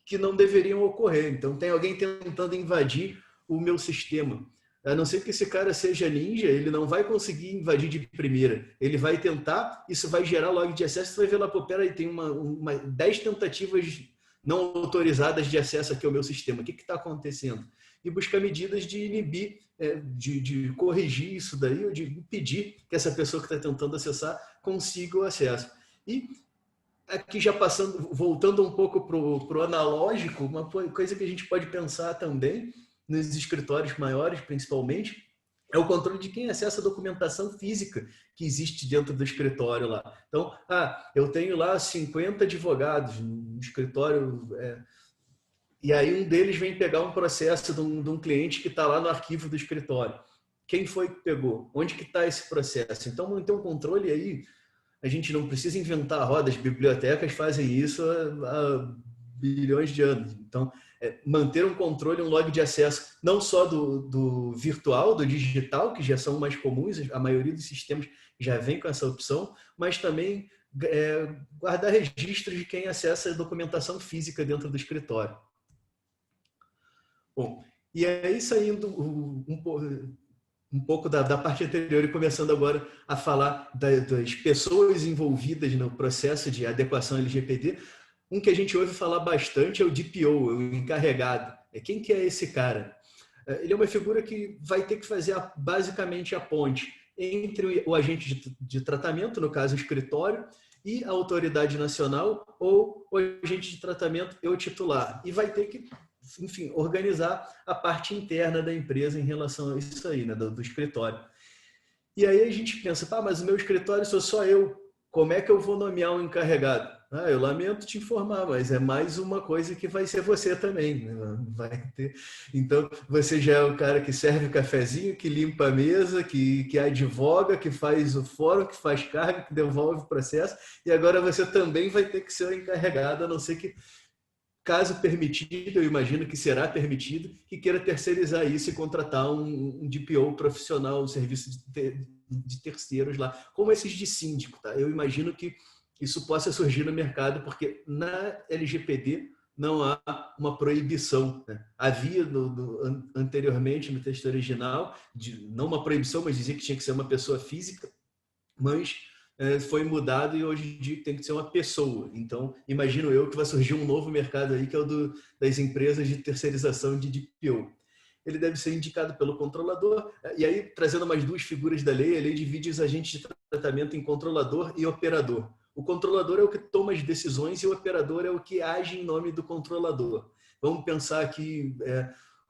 que não deveriam ocorrer. Então, tem alguém tentando invadir o meu sistema. A não ser que esse cara seja ninja, ele não vai conseguir invadir de primeira. Ele vai tentar, isso vai gerar log de acesso, você vai ver lá, pô, peraí, tem 10 tentativas não autorizadas de acesso aqui ao meu sistema. O que está acontecendo? E buscar medidas de inibir, de corrigir isso daí, ou de impedir que essa pessoa que está tentando acessar consiga o acesso. E aqui já voltando um pouco para o analógico, uma coisa que a gente pode pensar também, nos escritórios maiores principalmente, é o controle de quem acessa a documentação física que existe dentro do escritório lá. Então, eu tenho lá 50 advogados no escritório E aí um deles vem pegar um processo de um cliente que está lá no arquivo do escritório. Quem foi que pegou? Onde que está esse processo? Então, manter um controle aí, a gente não precisa inventar a roda, as bibliotecas fazem isso há bilhões de anos. Então, manter um controle, um log de acesso, não só do virtual, do digital, que já são mais comuns, a maioria dos sistemas já vem com essa opção, mas também guardar registros de quem acessa a documentação física dentro do escritório. Bom, e aí saindo um pouco da parte anterior e começando agora a falar das pessoas envolvidas no processo de adequação LGPD, um que a gente ouve falar bastante é o DPO, o encarregado. Quem que é esse cara? Ele é uma figura que vai ter que fazer basicamente a ponte entre o agente de tratamento, no caso o escritório, e a autoridade nacional ou o agente de tratamento e o titular. E vai ter que, enfim, organizar a parte interna da empresa em relação a isso aí, né, do escritório. E aí a gente pensa, mas o meu escritório sou só eu, como é que eu vou nomear um encarregado? Eu lamento te informar, mas é mais uma coisa que vai ser você também. Né? Vai ter. Então, você já é o cara que serve o cafezinho, que limpa a mesa, que advoga, que faz o fórum, que faz carga, que devolve o processo, e agora você também vai ter que ser o encarregado, a não ser que, caso permitido, eu imagino que será permitido, que queira terceirizar isso e contratar um DPO profissional, um serviço de terceiros lá, como esses de síndico. Tá? Eu imagino que isso possa surgir no mercado, porque na LGPD não há uma proibição. Né? Havia anteriormente no texto original, não uma proibição, mas dizia que tinha que ser uma pessoa física, mas foi mudado e hoje em dia tem que ser uma pessoa. Então, imagino eu que vai surgir um novo mercado aí, que é o das empresas de terceirização de DPO. Ele deve ser indicado pelo controlador. E aí, trazendo mais duas figuras da lei, a lei divide os agentes de tratamento em controlador e operador. O controlador é o que toma as decisões e o operador é o que age em nome do controlador. Vamos pensar que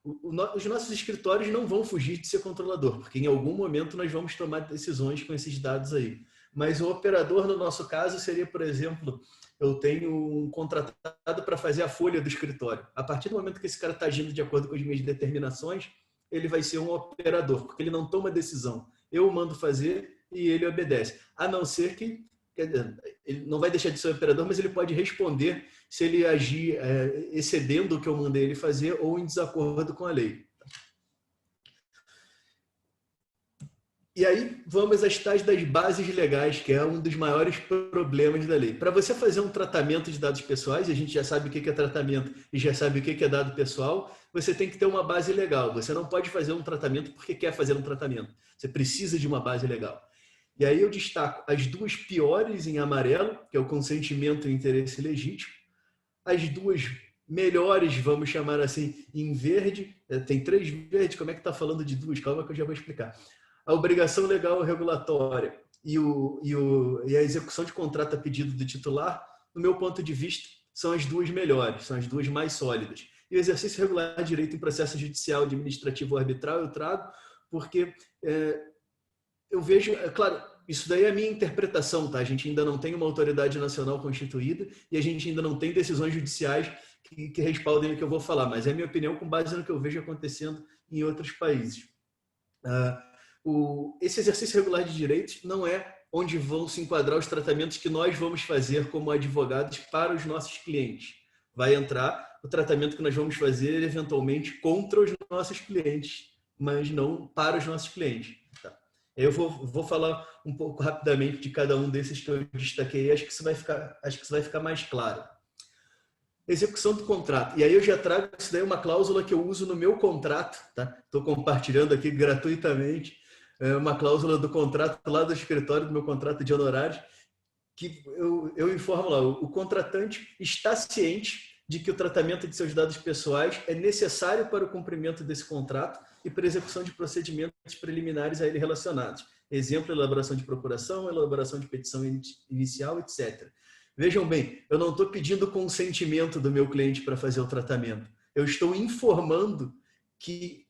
os nossos escritórios não vão fugir de ser controlador, porque em algum momento nós vamos tomar decisões com esses dados aí. Mas o operador, no nosso caso, seria, por exemplo, eu tenho um contratado para fazer a folha do escritório. A partir do momento que esse cara está agindo de acordo com as minhas determinações, ele vai ser um operador, porque ele não toma decisão. Eu mando fazer e ele obedece. A não ser que, quer dizer, ele não vai deixar de ser operador, mas ele pode responder se ele agir excedendo o que eu mandei ele fazer ou em desacordo com a lei. E aí vamos às tais das bases legais, que é um dos maiores problemas da lei. Para você fazer um tratamento de dados pessoais, e a gente já sabe o que é tratamento e já sabe o que é dado pessoal, você tem que ter uma base legal. Você não pode fazer um tratamento porque quer fazer um tratamento. Você precisa de uma base legal. E aí eu destaco as duas piores em amarelo, que é o consentimento e o interesse legítimo. As duas melhores, vamos chamar assim, em verde. Tem 3 verdes, como é que está falando de duas? Calma que eu já vou explicar. A obrigação legal regulatória e a execução de contrato a pedido do titular, no meu ponto de vista, são as duas melhores, são as duas mais sólidas. E o exercício regular de direito em processo judicial, administrativo ou arbitral eu trago porque eu vejo, claro, isso daí é a minha interpretação, tá? A gente ainda não tem uma autoridade nacional constituída e a gente ainda não tem decisões judiciais que respaldem o que eu vou falar, mas é a minha opinião com base no que eu vejo acontecendo em outros países. Esse exercício regular de direitos não é onde vão se enquadrar os tratamentos que nós vamos fazer como advogados para os nossos clientes. Vai entrar o tratamento que nós vamos fazer eventualmente contra os nossos clientes, mas não para os nossos clientes. Tá? Eu vou falar um pouco rapidamente de cada um desses que eu destaquei, acho que isso vai ficar mais claro. Execução do contrato. E aí eu já trago isso daí, uma cláusula que eu uso no meu contrato, tá? Estou compartilhando aqui gratuitamente uma cláusula do contrato lá do escritório, do meu contrato de honorários, que eu informo lá, o contratante está ciente de que o tratamento de seus dados pessoais é necessário para o cumprimento desse contrato e para a execução de procedimentos preliminares a ele relacionados. Exemplo, elaboração de procuração, elaboração de petição inicial, etc. Vejam bem, eu não estou pedindo consentimento do meu cliente para fazer o tratamento. Eu estou informando que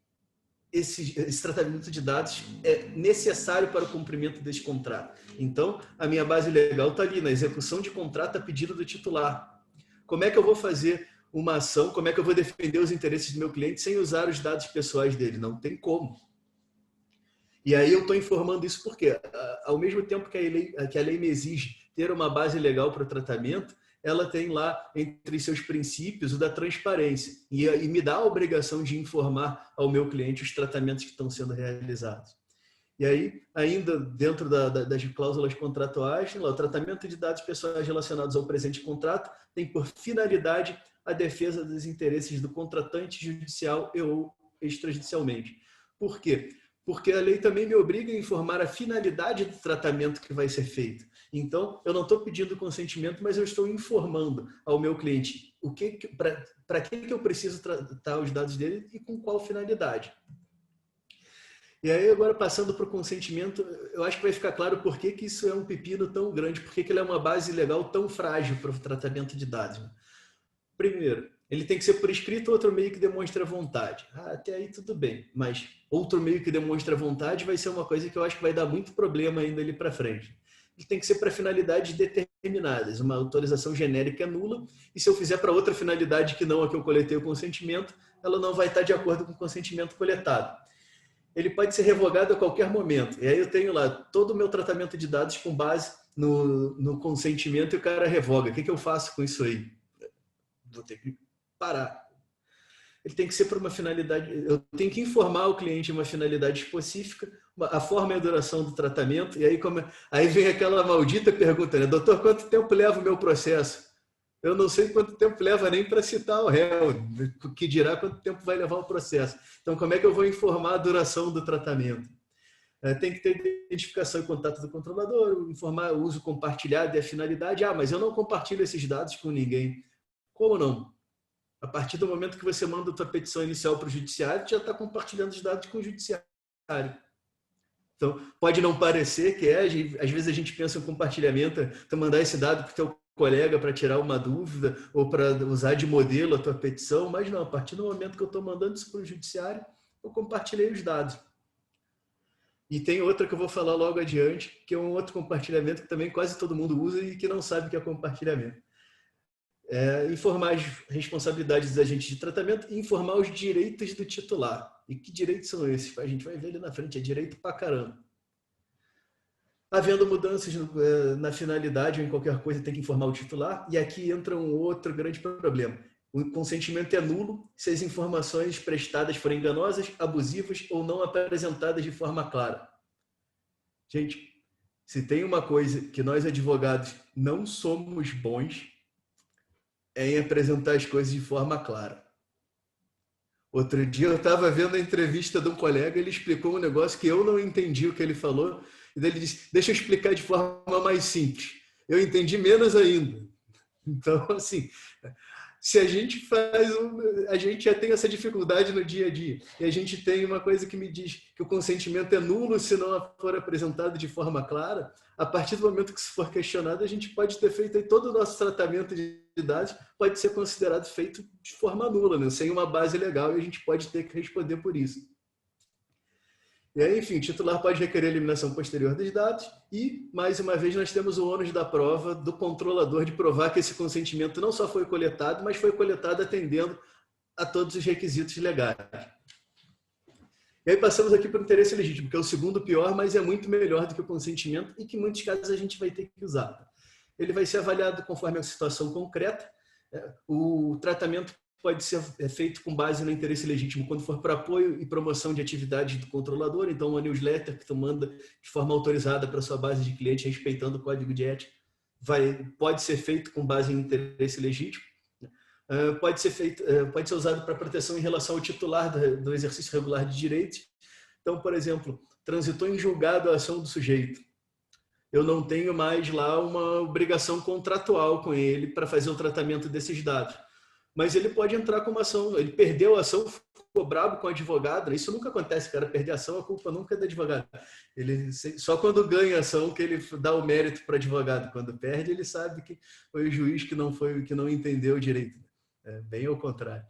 esse tratamento de dados é necessário para o cumprimento desse contrato. Então, a minha base legal está ali, na execução de contrato a pedido do titular. Como é que eu vou fazer uma ação, como é que eu vou defender os interesses do meu cliente sem usar os dados pessoais dele? Não tem como. E aí eu estou informando isso porque, ao mesmo tempo que a lei me exige ter uma base legal para o tratamento, ela tem lá, entre seus princípios, o da transparência. E me dá a obrigação de informar ao meu cliente os tratamentos que estão sendo realizados. E aí, ainda dentro das cláusulas contratuais, o tratamento de dados pessoais relacionados ao presente contrato tem por finalidade a defesa dos interesses do contratante judicial e ou extrajudicialmente. Por quê? Porque a lei também me obriga a informar a finalidade do tratamento que vai ser feito. Então, eu não estou pedindo consentimento, mas eu estou informando ao meu cliente para que eu preciso tratar os dados dele e com qual finalidade. E aí, agora passando para o consentimento, eu acho que vai ficar claro por que isso é um pepino tão grande, por que ele é uma base legal tão frágil para o tratamento de dados. Primeiro, ele tem que ser por escrito, outro meio que demonstra vontade. Até aí tudo bem, mas outro meio que demonstra vontade vai ser uma coisa que eu acho que vai dar muito problema ainda ali para frente. Ele tem que ser para finalidades determinadas. Uma autorização genérica é nula, e se eu fizer para outra finalidade que não a que eu coletei o consentimento, ela não vai estar de acordo com o consentimento coletado. Ele pode ser revogado a qualquer momento. E aí eu tenho lá todo o meu tratamento de dados com base no consentimento e o cara revoga. O que eu faço com isso aí? Vou ter que parar. Ele tem que ser para uma finalidade, eu tenho que informar o cliente uma finalidade específica, a forma e a duração do tratamento, e aí vem aquela maldita pergunta, né? Doutor, quanto tempo leva o meu processo? Eu não sei quanto tempo leva nem para citar o réu, que dirá quanto tempo vai levar o processo. Então, como é que eu vou informar a duração do tratamento? Tem que ter identificação e contato do controlador, informar o uso compartilhado e a finalidade. Mas eu não compartilho esses dados com ninguém. Como não? A partir do momento que você manda a tua petição inicial para o judiciário, já está compartilhando os dados com o judiciário. Então, pode não parecer que às vezes a gente pensa em compartilhamento, então mandar esse dado para o teu colega para tirar uma dúvida ou para usar de modelo a tua petição, mas não, a partir do momento que eu estou mandando isso para o judiciário, eu compartilhei os dados. E tem outra que eu vou falar logo adiante, que é um outro compartilhamento que também quase todo mundo usa e que não sabe o que é compartilhamento. Informar as responsabilidades dos agentes de tratamento e informar os direitos do titular. E que direitos são esses? A gente vai ver ali na frente, é direito pra caramba. Havendo mudanças na finalidade ou em qualquer coisa, tem que informar o titular. E aqui entra um outro grande problema. O consentimento é nulo se as informações prestadas forem enganosas, abusivas ou não apresentadas de forma clara. Gente, se tem uma coisa que nós advogados não somos bons, é em apresentar as coisas de forma clara. Outro dia eu estava vendo a entrevista de um colega, ele explicou um negócio que eu não entendi o que ele falou, e daí ele disse, deixa eu explicar de forma mais simples. Eu entendi menos ainda. Então, assim, se a gente a gente já tem essa dificuldade no dia a dia, e a gente tem uma coisa que me diz que o consentimento é nulo se não for apresentado de forma clara, a partir do momento que isso for questionado, a gente pode ter feito aí todo o nosso tratamento de dados, pode ser considerado feito de forma nula, né? Sem uma base legal, e a gente pode ter que responder por isso. E aí, enfim, o titular pode requerer a eliminação posterior dos dados e, mais uma vez, nós temos o ônus da prova do controlador de provar que esse consentimento não só foi coletado, mas foi coletado atendendo a todos os requisitos legais. E aí passamos aqui para o interesse legítimo, que é o segundo pior, mas é muito melhor do que o consentimento e que em muitos casos a gente vai ter que usar. Ele vai ser avaliado conforme a situação concreta. O tratamento pode ser feito com base no interesse legítimo quando for para apoio e promoção de atividades do controlador. Então, uma newsletter que tu manda de forma autorizada para a sua base de clientes, respeitando o código de ética, pode ser feito com base em interesse legítimo. Pode ser usado para proteção em relação ao titular do exercício regular de direitos. Então, por exemplo, transitou em julgado a ação do sujeito. Eu não tenho mais lá uma obrigação contratual com ele para fazer o tratamento desses dados. Mas ele pode entrar com uma ação, ele perdeu a ação, ficou bravo com o advogado, isso nunca acontece, cara, perder a ação, a culpa nunca é do advogado. Só quando ganha a ação que ele dá o mérito para o advogado, quando perde ele sabe que foi o juiz que não entendeu direito, bem ao contrário.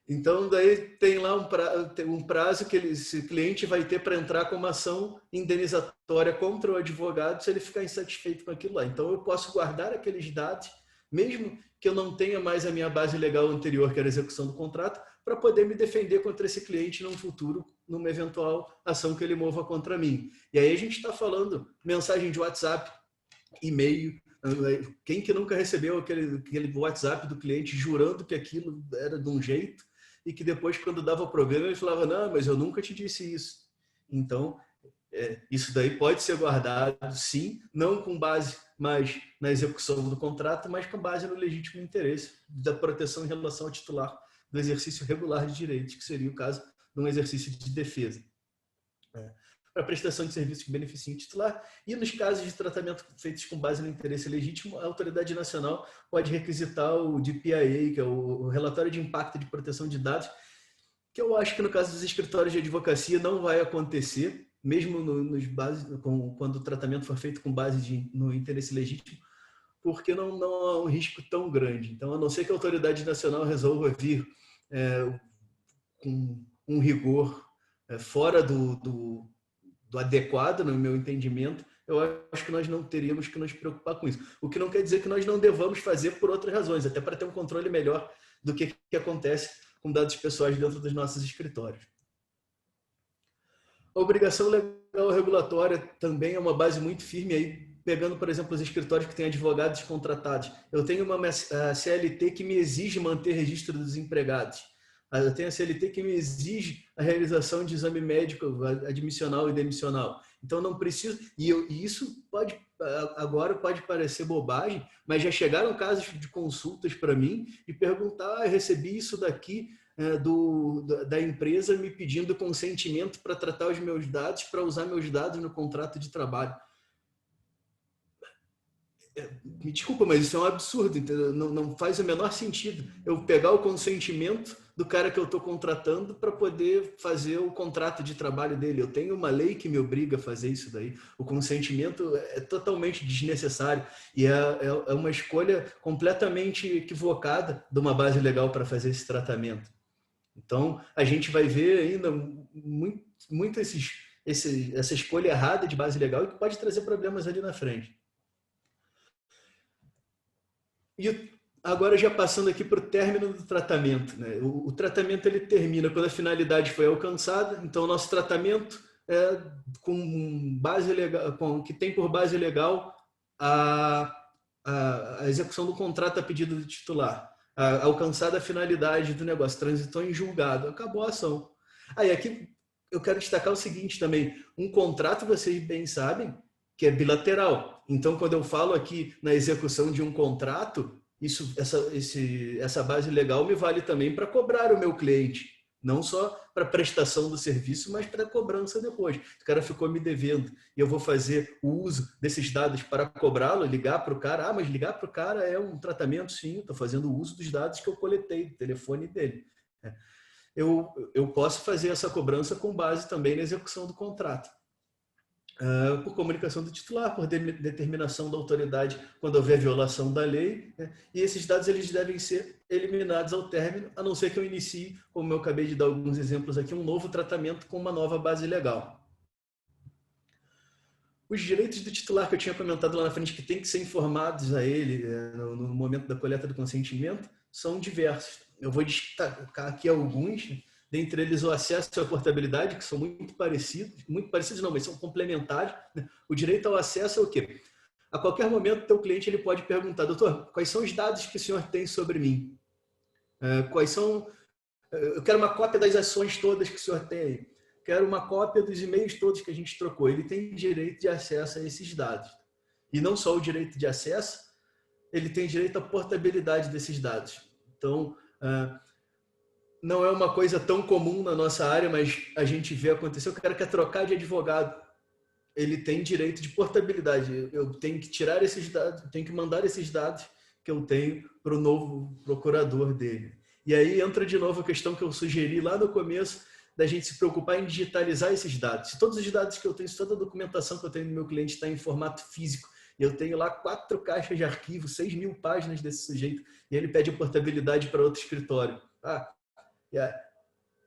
Então daí tem lá um prazo que esse cliente vai ter para entrar com uma ação indenizatória contra o advogado se ele ficar insatisfeito com aquilo lá. Então eu posso guardar aqueles dados mesmo que eu não tenha mais a minha base legal anterior, que era a execução do contrato, para poder me defender contra esse cliente num futuro, numa eventual ação que ele mova contra mim. E aí a gente está falando mensagem de WhatsApp, e-mail. Quem que nunca recebeu aquele WhatsApp do cliente jurando que aquilo era de um jeito e que depois, quando dava problema, ele falava, não, mas eu nunca te disse isso. Então, isso daí pode ser guardado, sim, não com base mais na execução do contrato, mas com base no legítimo interesse da proteção em relação ao titular do exercício regular de direitos, que seria o caso de um exercício de defesa. Para prestação de serviços que beneficiem o titular, e nos casos de tratamento feitos com base no interesse legítimo, a autoridade nacional pode requisitar o DPIA, que é o Relatório de Impacto de Proteção de Dados, que eu acho que no caso dos escritórios de advocacia não vai acontecer, mesmo quando o tratamento for feito com base no interesse legítimo, porque não há um risco tão grande. Então, a não ser que a autoridade nacional resolva vir com um rigor fora do adequado, no meu entendimento, eu acho que nós não teríamos que nos preocupar com isso. O que não quer dizer que nós não devamos fazer por outras razões, até para ter um controle melhor do que acontece com dados pessoais dentro dos nossos escritórios. A obrigação legal regulatória também é uma base muito firme aí, pegando, por exemplo, os escritórios que têm advogados contratados. Eu tenho uma CLT que me exige manter registro dos empregados. Eu tenho a CLT que me exige a realização de exame médico admissional e demissional. Então, não preciso... E isso agora pode parecer bobagem, mas já chegaram casos de consultas para mim e perguntar, recebi isso daqui da empresa me pedindo consentimento para tratar os meus dados, para usar meus dados no contrato de trabalho. Me desculpa, mas isso é um absurdo, entendeu? Não faz o menor sentido eu pegar o consentimento do cara que eu estou contratando para poder fazer o contrato de trabalho dele. Eu tenho uma lei que me obriga a fazer isso daí. O consentimento é totalmente desnecessário e é uma escolha completamente equivocada de uma base legal para fazer esse tratamento. Então, a gente vai ver ainda muito essa escolha errada de base legal e que pode trazer problemas ali na frente. E agora já passando aqui para o término do tratamento, né? O tratamento ele termina quando a finalidade foi alcançada. Então, o nosso tratamento é com base legal, que tem por base legal a execução do contrato a pedido do titular, alcançada a finalidade do negócio, transitou em julgado, acabou a ação. Aí aqui eu quero destacar o seguinte também: um contrato, vocês bem sabem, que é bilateral. Então, quando eu falo aqui na execução de um contrato, essa base legal me vale também para cobrar o meu cliente. Não só para prestação do serviço, mas para cobrança depois. O cara ficou me devendo e eu vou fazer o uso desses dados para cobrá-lo, ligar para o cara. Mas ligar para o cara é um tratamento? Sim, estou fazendo o uso dos dados que eu coletei, do telefone dele. Eu posso fazer essa cobrança com base também na execução do contrato. Por comunicação do titular, por determinação da autoridade quando houver violação da lei, né? E esses dados eles devem ser eliminados ao término, a não ser que eu inicie, como eu acabei de dar alguns exemplos aqui, um novo tratamento com uma nova base legal. Os direitos do titular que eu tinha comentado lá na frente, que tem que ser informados a ele no momento da coleta do consentimento, são diversos. Eu vou destacar aqui alguns, né? Dentre eles o acesso e a portabilidade, que são muito parecidos não, mas são complementares. O direito ao acesso é o quê? A qualquer momento, o teu cliente ele pode perguntar: doutor, quais são os dados que o senhor tem sobre mim? Eu quero uma cópia das ações todas que o senhor tem aí. Quero uma cópia dos e-mails todos que a gente trocou. Ele tem direito de acesso a esses dados. E não só o direito de acesso, ele tem direito à portabilidade desses dados. Então, não é uma coisa tão comum na nossa área, mas a gente vê acontecer. O cara quer trocar de advogado, ele tem direito de portabilidade. Eu tenho que tirar esses dados, tenho que mandar esses dados que eu tenho para o novo procurador dele. E aí entra de novo a questão que eu sugeri lá no começo, da gente se preocupar em digitalizar esses dados. Se todos os dados que eu tenho, se toda a documentação que eu tenho no meu cliente está em formato físico, e eu tenho lá 4 caixas de arquivo, 6.000 páginas desse sujeito, e ele pede portabilidade para outro escritório.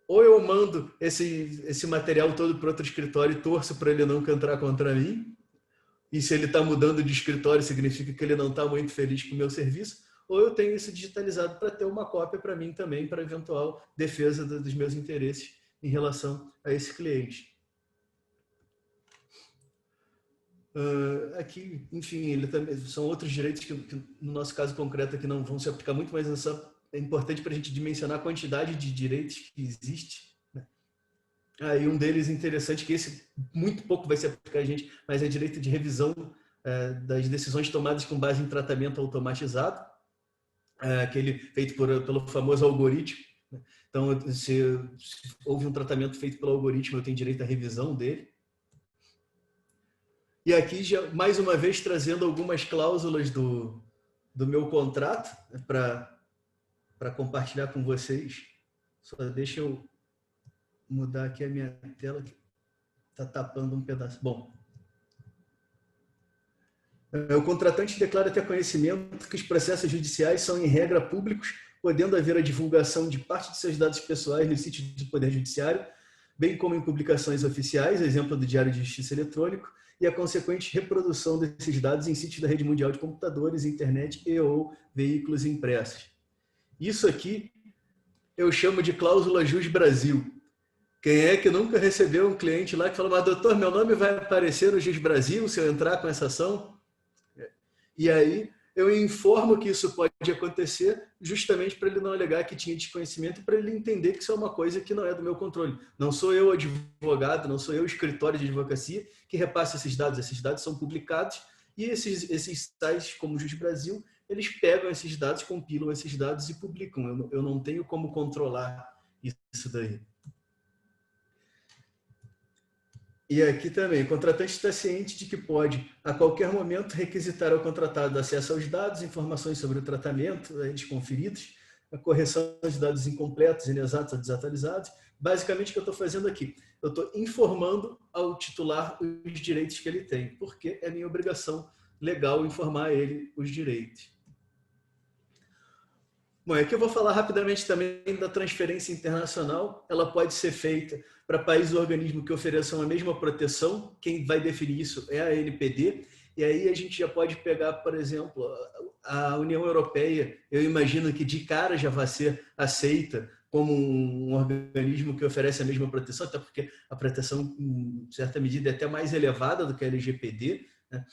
Ou eu mando esse material todo para outro escritório e torço para ele não entrar contra mim, e se ele está mudando de escritório significa que ele não está muito feliz com o meu serviço, ou eu tenho isso digitalizado para ter uma cópia para mim também, para eventual defesa dos meus interesses em relação a esse cliente. Aqui, enfim, ele também, são outros direitos que, no nosso caso concreto, aqui não vão se aplicar muito, mas é importante para a gente dimensionar a quantidade de direitos que existe. E um deles interessante, que esse muito pouco vai se aplicar a gente, mas é direito de revisão das decisões tomadas com base em tratamento automatizado, aquele feito pelo famoso algoritmo. Então, se houve um tratamento feito pelo algoritmo, eu tenho direito à revisão dele. E aqui, já, mais uma vez, trazendo algumas cláusulas do meu contrato para compartilhar com vocês. Só deixa eu mudar aqui a minha tela, que está tapando um pedaço. Bom, o contratante declara ter conhecimento que os processos judiciais são, em regra, públicos, podendo haver a divulgação de parte de seus dados pessoais no sítio do Poder Judiciário, bem como em publicações oficiais, exemplo do Diário de Justiça Eletrônico, e a consequente reprodução desses dados em sítios da rede mundial de computadores, internet e ou veículos impressos. Isso aqui eu chamo de cláusula Jus Brasil. Quem é que nunca recebeu um cliente lá que fala, mas doutor, meu nome vai aparecer no Jus Brasil se eu entrar com essa ação? E aí eu informo que isso pode acontecer justamente para ele não alegar que tinha desconhecimento e para ele entender que isso é uma coisa que não é do meu controle. Não sou eu advogado, não sou eu escritório de advocacia que repassa esses dados são publicados e esses sites como o Jus Brasil, eles pegam esses dados, compilam esses dados e publicam. Eu não tenho como controlar isso daí. E aqui também, o contratante está ciente de que pode, a qualquer momento, requisitar ao contratado acesso aos dados, informações sobre o tratamento, eles conferidos, a correção de dados incompletos, inexatos ou desatualizados. Basicamente, o que eu estou fazendo aqui? Eu estou informando ao titular os direitos que ele tem, porque é minha obrigação legal informar a ele os direitos. Bom, aqui eu vou falar rapidamente também da transferência internacional. Ela pode ser feita para países ou organismos que ofereçam a mesma proteção. Quem vai definir isso é a ANPD. E aí a gente já pode pegar, por exemplo, a União Europeia. Eu imagino que de cara já vai ser aceita como um organismo que oferece a mesma proteção, até porque a proteção, em certa medida, é até mais elevada do que a LGPD, né?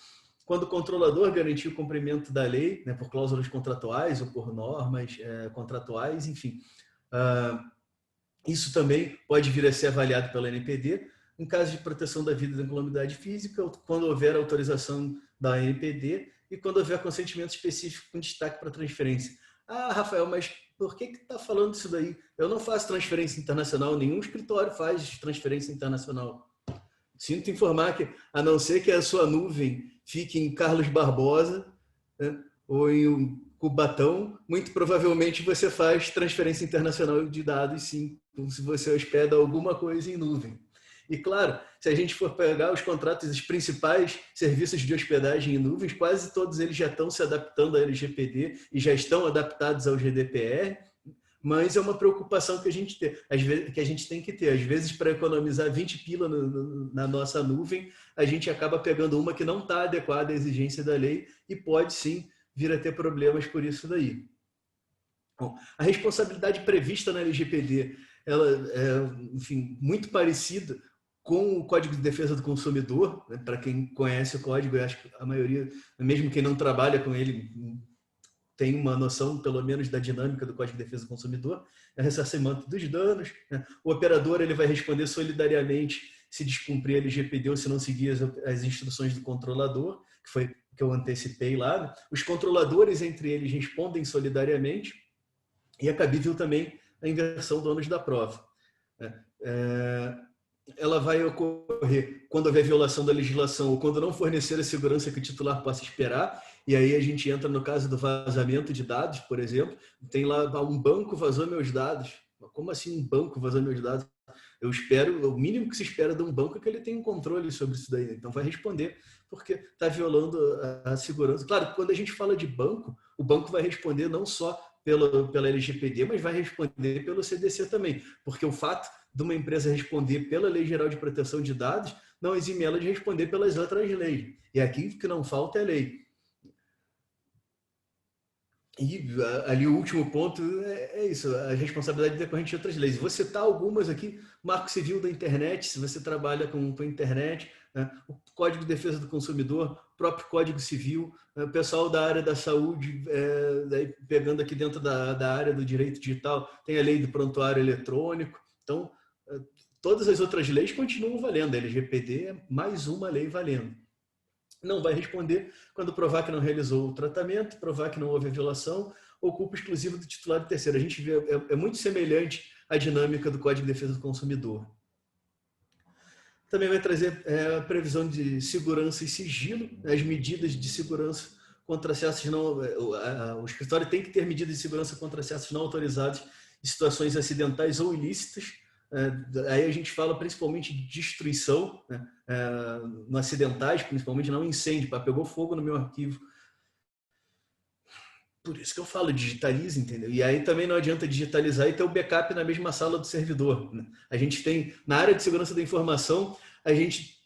Quando o controlador garantir o cumprimento da lei, né, por cláusulas contratuais ou por normas contratuais, enfim, isso também pode vir a ser avaliado pela ANPD. Em caso de proteção da vida e da incolumidade física, quando houver autorização da ANPD e quando houver consentimento específico com destaque para transferência. Ah, Rafael, mas por que está falando isso daí? Eu não faço transferência internacional, nenhum escritório faz transferência internacional. Sinto informar que, a não ser que a sua nuvem fique em Carlos Barbosa, né, ou em Cubatão, muito provavelmente você faz transferência internacional de dados, sim, se você hospeda alguma coisa em nuvem. E claro, se a gente for pegar os contratos dos principais serviços de hospedagem em nuvens, quase todos eles já estão se adaptando à LGPD e já estão adaptados ao GDPR, mas é uma preocupação que a gente tem que ter. Às vezes, para economizar 20 pila na nossa nuvem, a gente acaba pegando uma que não está adequada à exigência da lei e pode, sim, vir a ter problemas por isso daí. Bom, a responsabilidade prevista na LGPD, ela é, enfim, muito parecida com o Código de Defesa do Consumidor, né? Para quem conhece o código, eu acho que a maioria, mesmo quem não trabalha com ele, tem uma noção, pelo menos, da dinâmica do Código de Defesa do Consumidor, é ressarcimento dos danos, né? O operador ele vai responder solidariamente se descumprir a LGPD ou se não seguir as instruções do controlador, que foi que eu antecipei lá, né? Os controladores, entre eles, respondem solidariamente e é cabível também a inversão do ônus da prova. Ela vai ocorrer quando houver violação da legislação ou quando não fornecer a segurança que o titular possa esperar, e aí a gente entra no caso do vazamento de dados, por exemplo. Tem lá um banco vazou meus dados. Como assim um banco vazou meus dados? Eu espero, o mínimo que se espera de um banco é que ele tenha um controle sobre isso daí. Então vai responder, porque está violando a segurança. Claro, quando a gente fala de banco, o banco vai responder não só pela LGPD, mas vai responder pelo CDC também, porque o fato de uma empresa responder pela Lei Geral de Proteção de Dados não exime ela de responder pelas outras leis. E aqui o que não falta é lei. E ali o último ponto é isso, a responsabilidade decorrente de outras leis. Vou citar algumas aqui: Marco Civil da Internet, se você trabalha com a internet, né? O Código de Defesa do Consumidor, o próprio Código Civil, o pessoal da área da saúde, daí pegando aqui dentro da área do direito digital, tem a lei do prontuário eletrônico. Então, todas as outras leis continuam valendo, a LGPD é mais uma lei valendo. Não vai responder quando provar que não realizou o tratamento, provar que não houve a violação ou culpa exclusiva do titular de terceiro. A gente vê, é muito semelhante à dinâmica do Código de Defesa do Consumidor. Também vai trazer a previsão de segurança e sigilo, as medidas de segurança contra acessos não... O escritório tem que ter medidas de segurança contra acessos não autorizados em situações acidentais ou ilícitas. Aí a gente fala principalmente de destruição, né? No acidentais, principalmente, não incêndio. Pegou fogo no meu arquivo. Por isso que eu falo, digitaliza, entendeu? E aí também não adianta digitalizar e ter o backup na mesma sala do servidor, né? A gente tem, na área de segurança da informação, a gente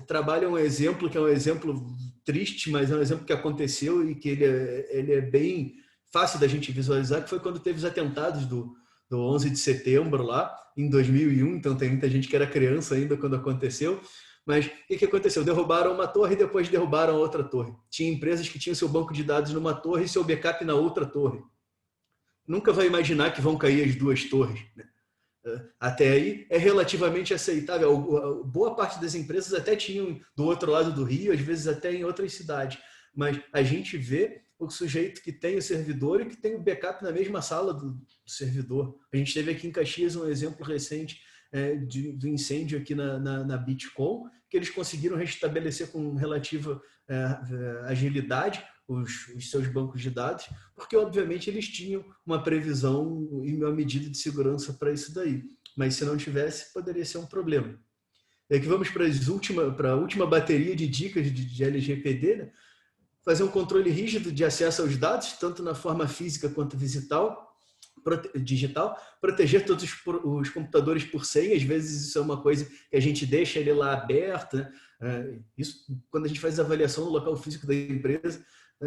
trabalha um exemplo que é um exemplo triste, mas é um exemplo que aconteceu e que ele é bem fácil da gente visualizar, que foi quando teve os atentados do 11 de setembro lá, em 2001, então tem muita gente que era criança ainda quando aconteceu. Mas o que aconteceu? Derrubaram uma torre e depois derrubaram outra torre. Tinha empresas que tinham seu banco de dados numa torre e seu backup na outra torre. Nunca vai imaginar que vão cair as duas torres, né? Até aí é relativamente aceitável. Boa parte das empresas até tinham do outro lado do Rio, às vezes até em outras cidades. Mas a gente vê o sujeito que tem o servidor e que tem o backup na mesma sala do servidor. A gente teve aqui em Caxias um exemplo recente do incêndio aqui na Bitcoin, que eles conseguiram restabelecer com relativa agilidade os seus bancos de dados, porque obviamente eles tinham uma previsão e uma medida de segurança para isso daí. Mas se não tivesse, poderia ser um problema. E aqui vamos para a última bateria de dicas de LGPD, né? Fazer um controle rígido de acesso aos dados, tanto na forma física quanto digital, proteger todos os computadores por senha. Às vezes isso é uma coisa que a gente deixa ele lá aberto, né? Isso, quando a gente faz a avaliação no local físico da empresa,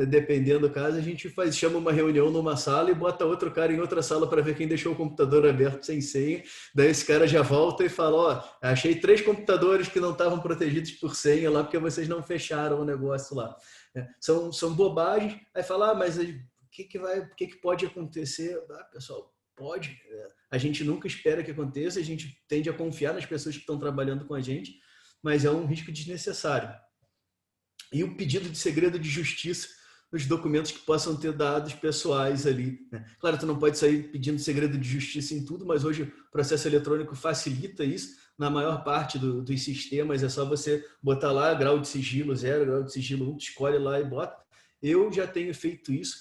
dependendo do caso, a gente chama uma reunião numa sala e bota outro cara em outra sala para ver quem deixou o computador aberto sem senha. Daí esse cara já volta e fala: ó, achei 3 computadores que não estavam protegidos por senha lá porque vocês não fecharam o negócio lá. São bobagens. Aí fala: mas o que pode acontecer? Pessoal, pode. A gente nunca espera que aconteça, a gente tende a confiar nas pessoas que estão trabalhando com a gente, mas é um risco desnecessário. E o pedido de segredo de justiça nos documentos que possam ter dados pessoais ali, né? Claro, tu não pode sair pedindo segredo de justiça em tudo, mas hoje o processo eletrônico facilita isso. Na maior parte dos sistemas é só você botar lá grau de sigilo 0, grau de sigilo 1, escolhe lá e bota. Eu já tenho feito isso,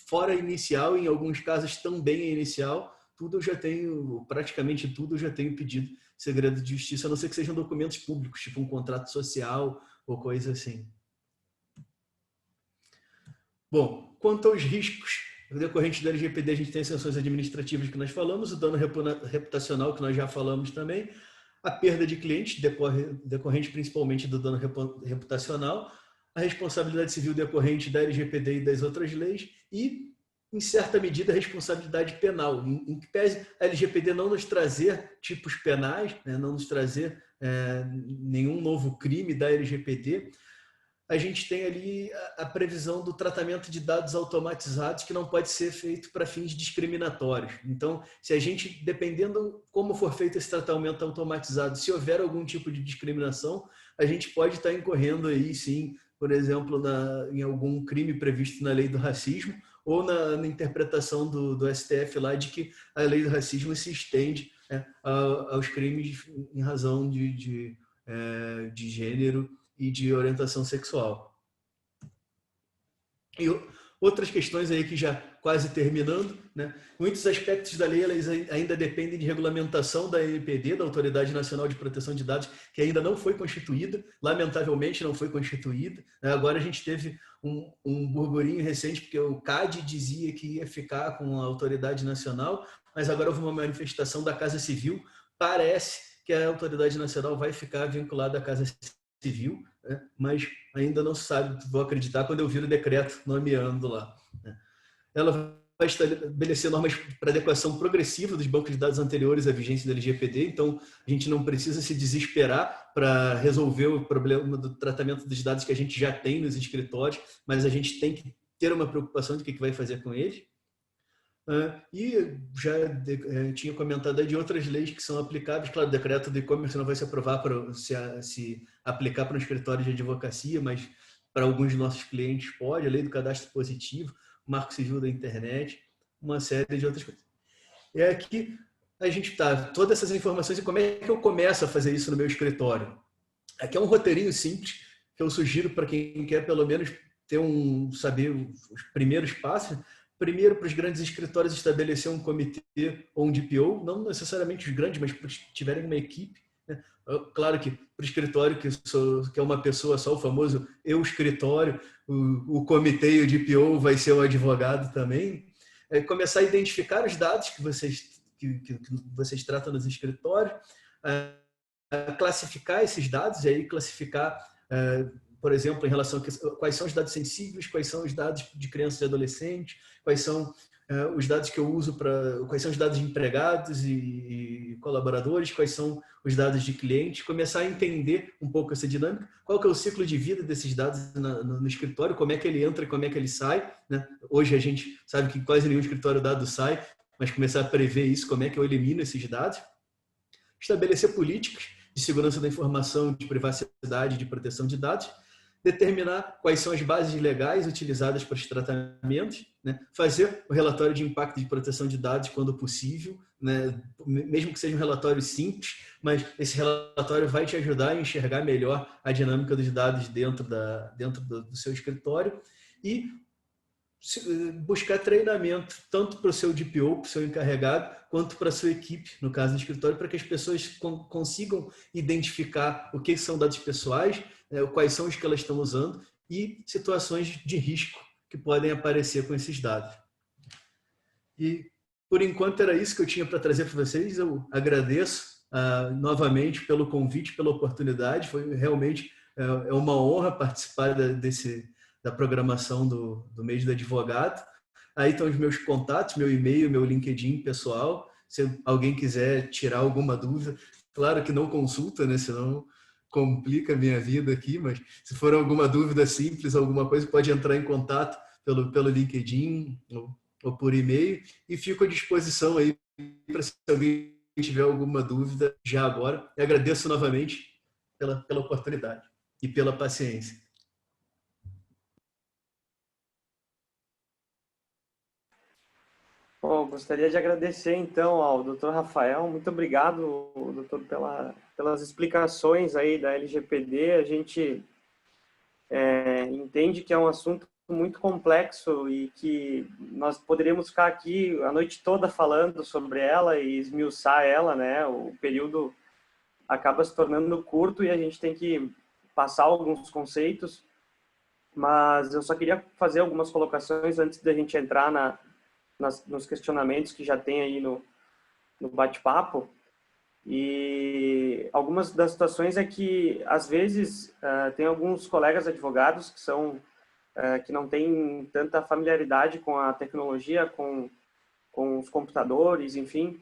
fora inicial, em alguns casos também inicial, tudo eu já tenho, praticamente tudo eu já tenho pedido segredo de justiça, a não ser que sejam documentos públicos, tipo um contrato social ou coisa assim. Bom, quanto aos riscos decorrentes da LGPD, a gente tem as sanções administrativas que nós falamos, o dano reputacional que nós já falamos também, a perda de clientes decorrente principalmente do dano reputacional, a responsabilidade civil decorrente da LGPD e das outras leis e, em certa medida, a responsabilidade penal. Em que pese a LGPD não nos trazer tipos penais, né, não nos trazer nenhum novo crime da LGPD, a gente tem ali a previsão do tratamento de dados automatizados que não pode ser feito para fins discriminatórios. Então, se a gente, dependendo como for feito esse tratamento automatizado, se houver algum tipo de discriminação, a gente pode estar incorrendo aí, sim, por exemplo, em algum crime previsto na lei do racismo ou na interpretação do STF lá de que a lei do racismo se estende aos crimes em razão de gênero e de orientação sexual. E outras questões aí que já quase terminando, né? Muitos aspectos da lei eles ainda dependem de regulamentação da ANPD, da Autoridade Nacional de Proteção de Dados, que ainda não foi constituída, lamentavelmente não foi constituída. Agora a gente teve um burburinho recente, porque o CAD dizia que ia ficar com a Autoridade Nacional, mas agora houve uma manifestação da Casa Civil, parece que a Autoridade Nacional vai ficar vinculada à Casa Civil, né? Mas ainda não se sabe, vou acreditar quando eu vir o decreto nomeando lá, né? ela vai estabelecer normas para adequação progressiva dos bancos de dados anteriores à vigência da LGPD, então a gente não precisa se desesperar para resolver o problema do tratamento dos dados que a gente já tem nos escritórios, mas a gente tem que ter uma preocupação de o que vai fazer com eles. E já tinha comentado de outras leis que são aplicáveis. Claro, o decreto do e-commerce não vai se aprovar para se aplicar para um escritório de advocacia, mas para alguns de nossos clientes pode. A lei do cadastro positivo, o marco civil da internet, uma série de outras coisas. E aqui a gente está, todas essas informações, e como é que eu começo a fazer isso no meu escritório? Aqui é um roteirinho simples que eu sugiro para quem quer pelo menos ter saber os primeiros passos. Primeiro, para os grandes escritórios, estabelecer um comitê ou um DPO, não necessariamente os grandes, mas para os que tiverem uma equipe. Né? Claro que para o escritório, que é uma pessoa só, o famoso eu escritório, o comitê e o DPO vai ser o advogado também. Começar a identificar os dados que vocês tratam nos escritórios, classificar esses dados, e aí classificar, por exemplo, em relação a quais são os dados sensíveis, quais são os dados de crianças e adolescentes, quais são os dados que eu uso quais são os dados de empregados e colaboradores, quais são os dados de clientes, começar a entender um pouco essa dinâmica, qual que é o ciclo de vida desses dados no escritório, como é que ele entra e como é que ele sai. Né? Hoje a gente sabe que quase nenhum escritório dado sai, mas começar a prever isso, como é que eu elimino esses dados. Estabelecer políticas de segurança da informação, de privacidade, de proteção de dados, determinar quais são as bases legais utilizadas para os tratamentos, né? Fazer o relatório de impacto de proteção de dados quando possível, né? Mesmo que seja um relatório simples, mas esse relatório vai te ajudar a enxergar melhor a dinâmica dos dados dentro do seu escritório e buscar treinamento tanto para o seu DPO, para o seu encarregado, quanto para a sua equipe, no caso do escritório, para que as pessoas consigam identificar o que são dados pessoais, quais são os que elas estão usando e situações de risco que podem aparecer com esses dados. E, por enquanto, era isso que eu tinha para trazer para vocês. Eu agradeço novamente pelo convite, pela oportunidade. Foi realmente uma honra participar da programação do mês do advogado. Aí estão os meus contatos, meu e-mail, meu LinkedIn pessoal. Se alguém quiser tirar alguma dúvida, claro que não consulta, né? Senão complica a minha vida aqui, mas se for alguma dúvida simples, alguma coisa, pode entrar em contato pelo LinkedIn ou por e-mail, e fico à disposição aí para se alguém tiver alguma dúvida já agora. Eu agradeço novamente pela oportunidade e pela paciência. Bom, gostaria de agradecer, então, ao Dr. Rafael. Muito obrigado, doutor, pelas explicações aí da LGPD. A gente entende que é um assunto muito complexo e que nós poderíamos ficar aqui a noite toda falando sobre ela e esmiuçar ela, né? O período acaba se tornando curto e a gente tem que passar alguns conceitos, mas eu só queria fazer algumas colocações antes da gente entrar nos questionamentos que já tem aí no bate-papo. E algumas das situações é que, às vezes, tem alguns colegas advogados que não têm tanta familiaridade com a tecnologia, com os computadores, enfim.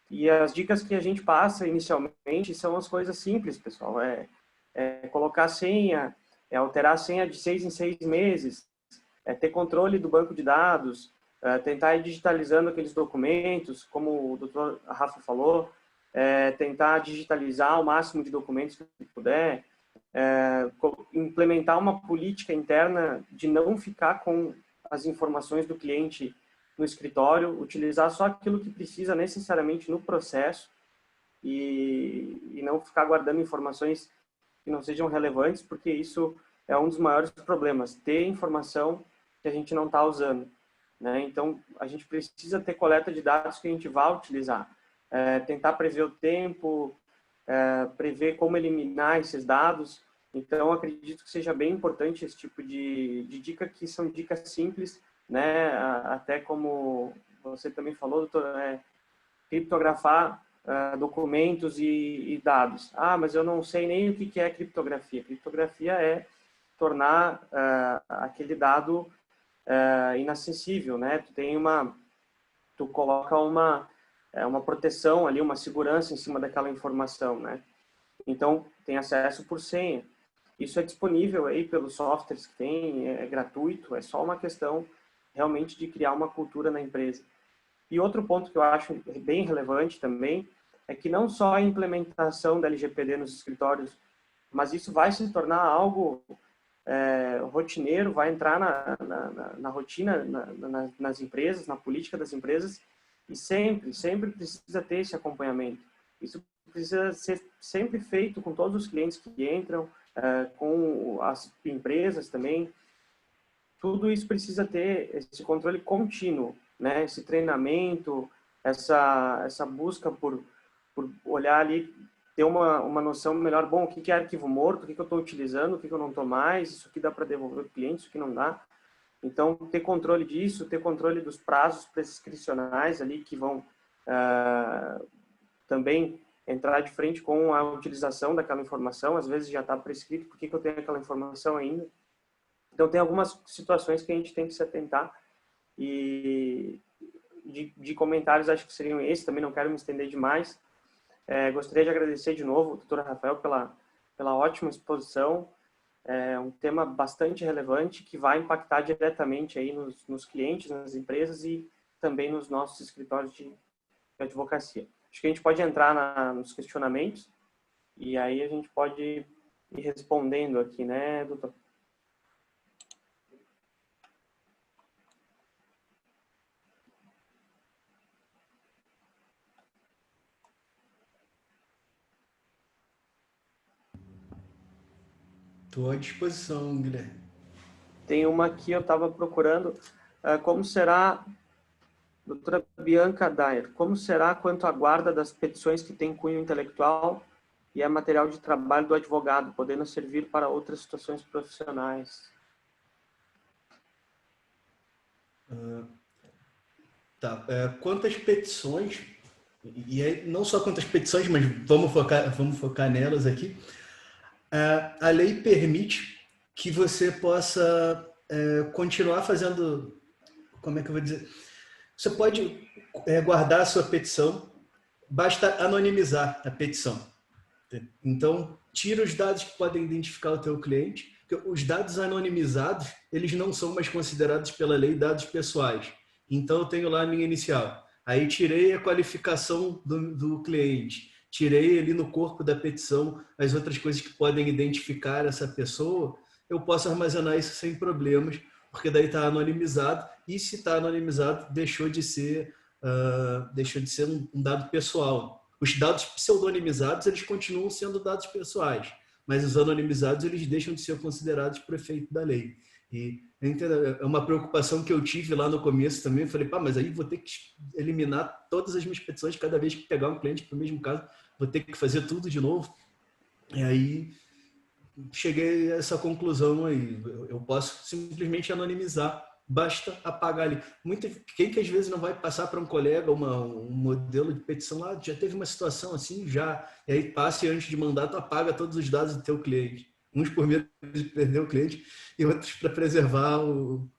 E as dicas que a gente passa inicialmente são as coisas simples, pessoal. Colocar a senha, alterar a senha de 6 em 6 meses, ter controle do banco de dados, tentar ir digitalizando aqueles documentos, como o doutor Rafa falou, tentar digitalizar o máximo de documentos que puder, implementar uma política interna de não ficar com as informações do cliente no escritório, utilizar só aquilo que precisa necessariamente no processo e não ficar guardando informações que não sejam relevantes, porque isso é um dos maiores problemas, ter informação que a gente não está usando. Né? Então, a gente precisa ter coleta de dados que a gente vai utilizar. Tentar prever o tempo, prever como eliminar esses dados. Então, acredito que seja bem importante esse tipo de dica, que são dicas simples, né? Até como você também falou, doutor, criptografar documentos e dados. Mas eu não sei nem o que é criptografia. Criptografia é tornar aquele dado inacessível, né? Tu coloca uma proteção ali, uma segurança em cima daquela informação, né? Então, tem acesso por senha. Isso é disponível aí pelos softwares que tem, é gratuito, é só uma questão realmente de criar uma cultura na empresa. E outro ponto que eu acho bem relevante também é que não só a implementação da LGPD nos escritórios, mas isso vai se tornar algo rotineiro, vai entrar na rotina, nas empresas, na política das empresas, e sempre precisa ter esse acompanhamento. Isso precisa ser sempre feito com todos os clientes que entram, com as empresas também. Tudo isso precisa ter esse controle contínuo, né? Esse treinamento, essa busca por olhar ali, ter uma noção melhor, bom, o que é arquivo morto, o que eu estou utilizando, o que eu não estou mais, isso aqui dá para devolver para o cliente, isso aqui não dá. Então, ter controle disso, ter controle dos prazos prescricionais ali que vão também entrar de frente com a utilização daquela informação, às vezes já está prescrito, por que eu tenho aquela informação ainda? Então, tem algumas situações que a gente tem que se atentar e de comentários acho que seriam esses, também não quero me estender demais. Gostaria de agradecer de novo, doutor Rafael, pela ótima exposição. É um tema bastante relevante que vai impactar diretamente aí nos clientes, nas empresas e também nos nossos escritórios de advocacia. Acho que a gente pode entrar nos questionamentos e aí a gente pode ir respondendo aqui, né, doutor? Estou à disposição, Guilherme. Tem uma aqui, eu estava procurando, como será, doutora Bianca Dyer, como será quanto à guarda das petições que têm cunho intelectual e é material de trabalho do advogado, podendo servir para outras situações profissionais? Tá. Quantas petições, e aí, não só quantas petições, mas vamos focar nelas aqui. A lei permite que você possa continuar fazendo, como é que eu vou dizer? Você pode guardar a sua petição, basta anonimizar a petição. Então, tira os dados que podem identificar o teu cliente, porque os dados anonimizados, eles não são mais considerados pela lei dados pessoais. Então, eu tenho lá a minha inicial. Aí, tirei a qualificação do cliente, tirei ali no corpo da petição as outras coisas que podem identificar essa pessoa, eu posso armazenar isso sem problemas, porque daí está anonimizado, e se está anonimizado, deixou de ser um dado pessoal. Os dados pseudonimizados, eles continuam sendo dados pessoais, mas os anonimizados, eles deixam de ser considerados por efeito da lei. E é uma preocupação que eu tive lá no começo também. Eu falei, mas aí vou ter que eliminar todas as minhas petições cada vez que pegar um cliente para o mesmo caso, vou ter que fazer tudo de novo. E aí cheguei a essa conclusão aí. Eu posso simplesmente anonimizar, basta apagar ali. Quem que às vezes não vai passar para um colega um modelo de petição lá, já teve uma situação assim, já, e aí passa e antes de mandar, tu apaga todos os dados do teu cliente. Uns por medo de perder o cliente e outros para preservar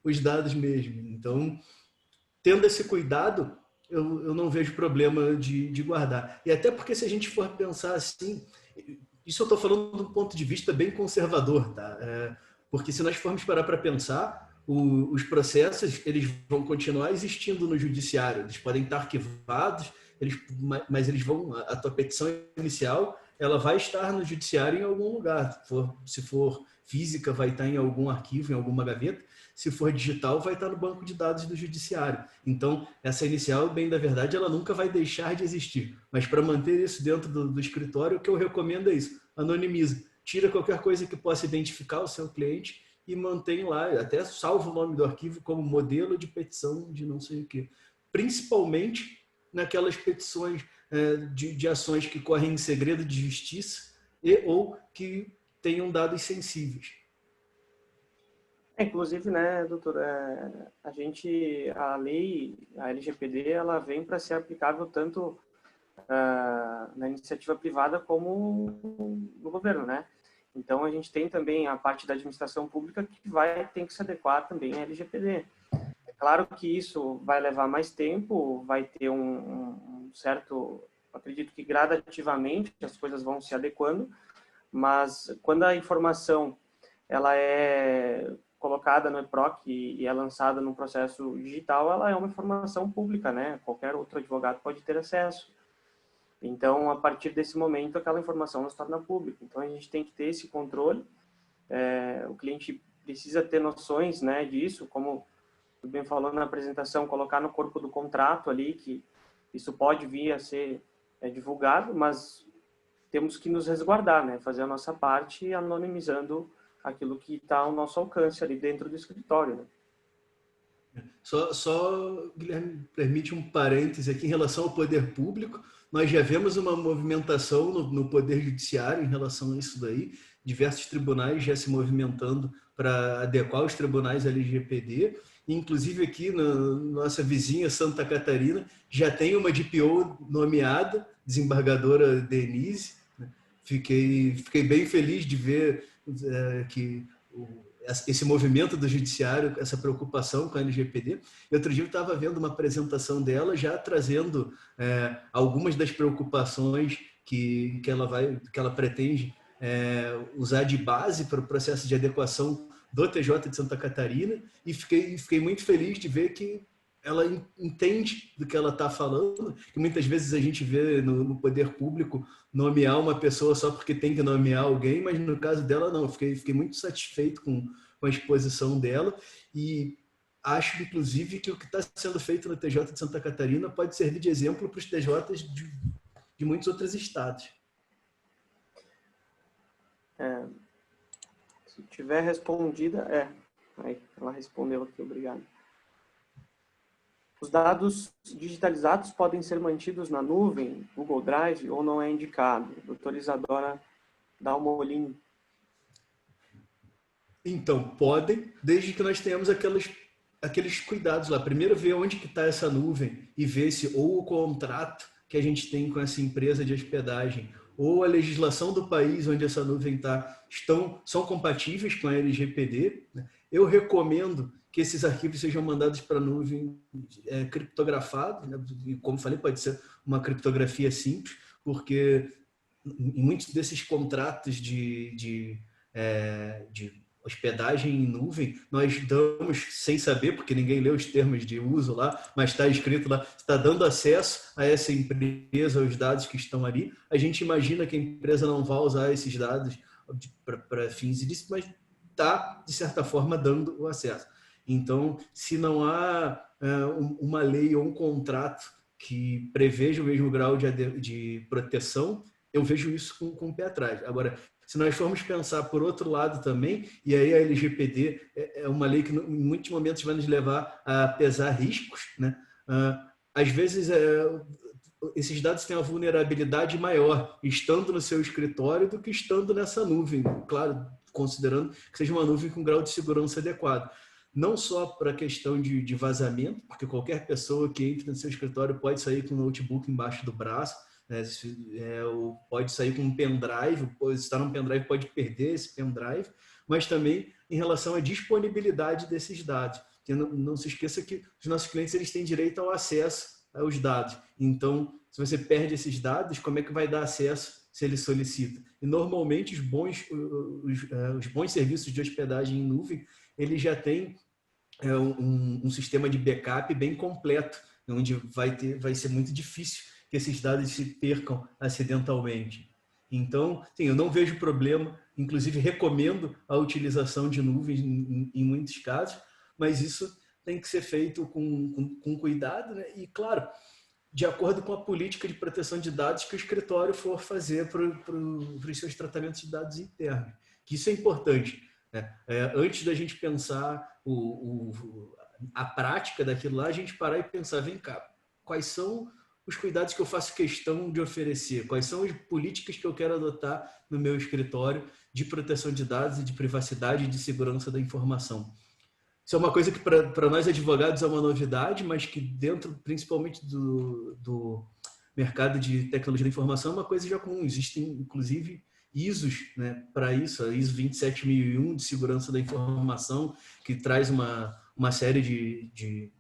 os dados mesmo. Então, tendo esse cuidado, eu não vejo problema de guardar. E até porque se a gente for pensar assim, isso eu estou falando de um ponto de vista bem conservador, tá? Porque se nós formos parar para pensar, os processos eles vão continuar existindo no judiciário, eles podem estar arquivados, mas eles vão, a tua petição inicial, ela vai estar no judiciário em algum lugar. Se for física, vai estar em algum arquivo, em alguma gaveta. Se for digital, vai estar no banco de dados do judiciário. Então, essa inicial, bem da verdade, ela nunca vai deixar de existir. Mas para manter isso dentro do escritório, o que eu recomendo é isso: anonimiza. Tira qualquer coisa que possa identificar o seu cliente e mantém lá, até salva o nome do arquivo como modelo de petição de não sei o quê. Principalmente naquelas petições de ações que correm em segredo de justiça ou que tenham dados sensíveis. Inclusive, né, doutor, a lei, a LGPD, ela vem para ser aplicável tanto na iniciativa privada como no governo, né? Então, a gente tem também a parte da administração pública que tem que se adequar também à LGPD. Claro que isso vai levar mais tempo, vai ter um certo, acredito que gradativamente as coisas vão se adequando, mas quando a informação ela é colocada no EPROC e é lançada num processo digital, ela é uma informação pública, né? Qualquer outro advogado pode ter acesso. Então, a partir desse momento, aquela informação se torna pública. Então, a gente tem que ter esse controle. O cliente precisa ter noções, né, disso, como tu bem falou na apresentação, colocar no corpo do contrato ali que isso pode vir a ser divulgado, mas temos que nos resguardar, né, fazer a nossa parte anonimizando aquilo que está ao nosso alcance ali dentro do escritório, né? Só, Guilherme, permite um parêntese aqui em relação ao poder público. Nós já vemos uma movimentação no Poder Judiciário em relação a isso daí, diversos tribunais já se movimentando para adequar os tribunais à LGPD, inclusive aqui na nossa vizinha Santa Catarina já tem uma DPO nomeada, desembargadora Denise. Fiquei bem feliz de ver que esse movimento do judiciário, essa preocupação com a LGPD. E outro dia eu estava vendo uma apresentação dela já trazendo algumas das preocupações que ela pretende usar de base para o processo de adequação do TJ de Santa Catarina, e fiquei muito feliz de ver que ela entende do que ela está falando, que muitas vezes a gente vê no poder público nomear uma pessoa só porque tem que nomear alguém, mas no caso dela não. Fiquei muito satisfeito com a exposição dela, e acho, inclusive, que o que está sendo feito no TJ de Santa Catarina pode servir de exemplo para os TJs de muitos outros estados. Se tiver respondida, aí ela respondeu aqui, obrigado. Os dados digitalizados podem ser mantidos na nuvem, Google Drive, ou não é indicado? Doutora Isadora Dalmolin. Então, podem, desde que nós tenhamos aqueles cuidados lá. Primeiro, ver onde que está essa nuvem e ver se ou o contrato que a gente tem com essa empresa de hospedagem ou a legislação do país onde essa nuvem está são compatíveis com a LGPD. Eu recomendo que esses arquivos sejam mandados para a nuvem criptografado, né? E como falei, pode ser uma criptografia simples, porque em muitos desses contratos de hospedagem em nuvem, nós damos, sem saber, porque ninguém lê os termos de uso lá, mas está escrito lá, está dando acesso a essa empresa, aos dados que estão ali. A gente imagina que a empresa não vai usar esses dados para fins ilícitos, mas está, de certa forma, dando o acesso. Então, se não há uma lei ou um contrato que preveja o mesmo grau de proteção, eu vejo isso com o pé atrás. Agora, se nós formos pensar por outro lado também, e aí a LGPD é uma lei que em muitos momentos vai nos levar a pesar riscos, né? Às vezes esses dados têm uma vulnerabilidade maior estando no seu escritório do que estando nessa nuvem, claro, considerando que seja uma nuvem com grau de segurança adequado. Não só para a questão de vazamento, porque qualquer pessoa que entre no seu escritório pode sair com o notebook embaixo do braço, ou pode sair com um pendrive, se está num pendrive pode perder esse pendrive, mas também em relação à disponibilidade desses dados. Porque não se esqueça que os nossos clientes eles têm direito ao acesso aos dados. Então, se você perde esses dados, como é que vai dar acesso se ele solicita? E normalmente os bons serviços de hospedagem em nuvem, eles já têm um sistema de backup bem completo, onde vai ser muito difícil que esses dados se percam acidentalmente. Então, sim, eu não vejo problema, inclusive recomendo a utilização de nuvens em muitos casos, mas isso tem que ser feito com cuidado, né? E, claro, de acordo com a política de proteção de dados que o escritório for fazer para os seus tratamentos de dados internos. Que isso é importante, né? Antes da gente pensar a prática daquilo lá, a gente parar e pensar, vem cá, quais são os cuidados que eu faço questão de oferecer, quais são as políticas que eu quero adotar no meu escritório de proteção de dados e de privacidade e de segurança da informação. Isso é uma coisa que para nós advogados é uma novidade, mas que dentro principalmente do mercado de tecnologia da informação é uma coisa já comum. Existem inclusive ISOs, né, para isso, a ISO 27001 de segurança da informação, que traz uma uma série de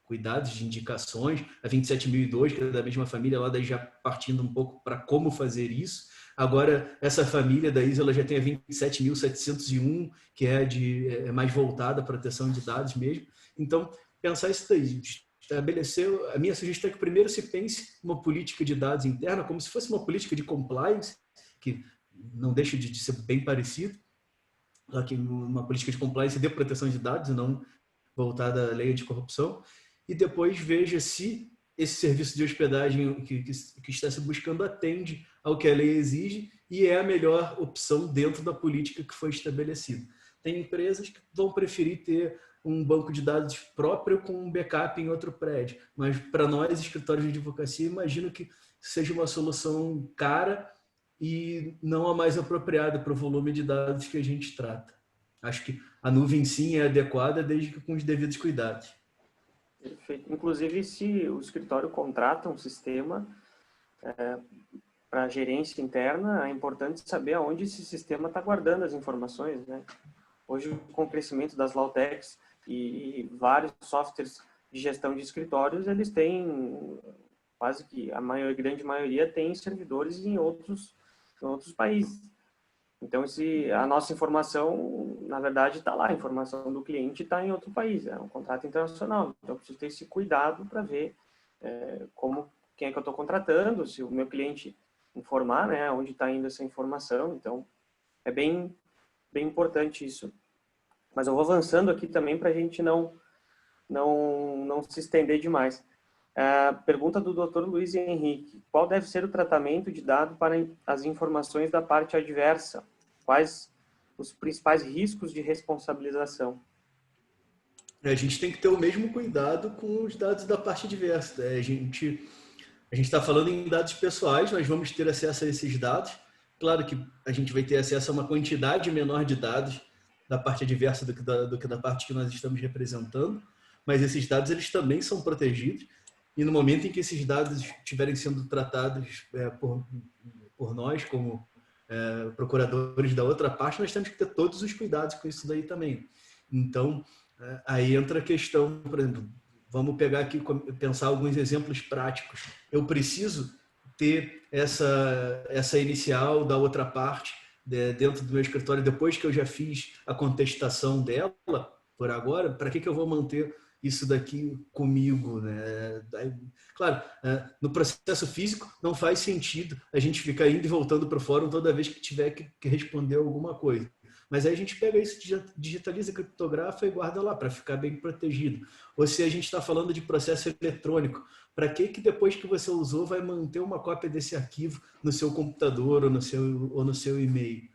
cuidados, de indicações, a 27.002, que é da mesma família, lá daí já partindo um pouco para como fazer isso. Agora, essa família da ISO ela já tem a 27.701, que é mais voltada à proteção de dados mesmo. Então, pensar isso daí, estabelecer, a minha sugestão é que primeiro se pense uma política de dados interna, como se fosse uma política de compliance, que não deixa de ser bem parecido, só que uma política de compliance de proteção de dados, não voltada à lei anticorrupção, e depois veja se esse serviço de hospedagem que está se buscando atende ao que a lei exige e é a melhor opção dentro da política que foi estabelecida. Tem empresas que vão preferir ter um banco de dados próprio com um backup em outro prédio, mas para nós, escritórios de advocacia, imagino que seja uma solução cara e não a mais apropriada para o volume de dados que a gente trata. Acho que a nuvem sim é adequada, desde que com os devidos cuidados. Perfeito. Inclusive, se o escritório contrata um sistema para gerência interna, é importante saber aonde esse sistema está guardando as informações, né? Hoje, com o crescimento das Lautechs e vários softwares de gestão de escritórios, eles têm, quase que a grande maioria tem servidores em outros países. Então, a nossa informação, na verdade, está lá. A informação do cliente está em outro país. É um contrato internacional. Então, eu preciso ter esse cuidado para ver quem é que eu estou contratando, se o meu cliente informar, né, onde está indo essa informação. Então, é bem importante isso. Mas eu vou avançando aqui também para a gente não se estender demais. Pergunta do Dr. Luiz Henrique. Qual deve ser o tratamento de dado para as informações da parte adversa? Quais os principais riscos de responsabilização? A gente tem que ter o mesmo cuidado com os dados da parte adversa. A gente está falando em dados pessoais, nós vamos ter acesso a esses dados. Claro que a gente vai ter acesso a uma quantidade menor de dados da parte adversa do que da parte que nós estamos representando, mas esses dados eles também são protegidos. E no momento em que esses dados estiverem sendo tratados por nós, como procuradores da outra parte, nós temos que ter todos os cuidados com isso daí também. Então, aí entra a questão, por exemplo, vamos pegar aqui, pensar alguns exemplos práticos. Eu preciso ter essa inicial da outra parte dentro do meu escritório, depois que eu já fiz a contestação dela, por agora, para que eu vou manter isso daqui comigo, né? Claro, no processo físico não faz sentido a gente ficar indo e voltando para o fórum toda vez que tiver que responder alguma coisa. Mas aí a gente pega isso, digitaliza, criptografa e guarda lá para ficar bem protegido. Ou se a gente está falando de processo eletrônico, para que depois que você usou vai manter uma cópia desse arquivo no seu computador ou no seu e-mail?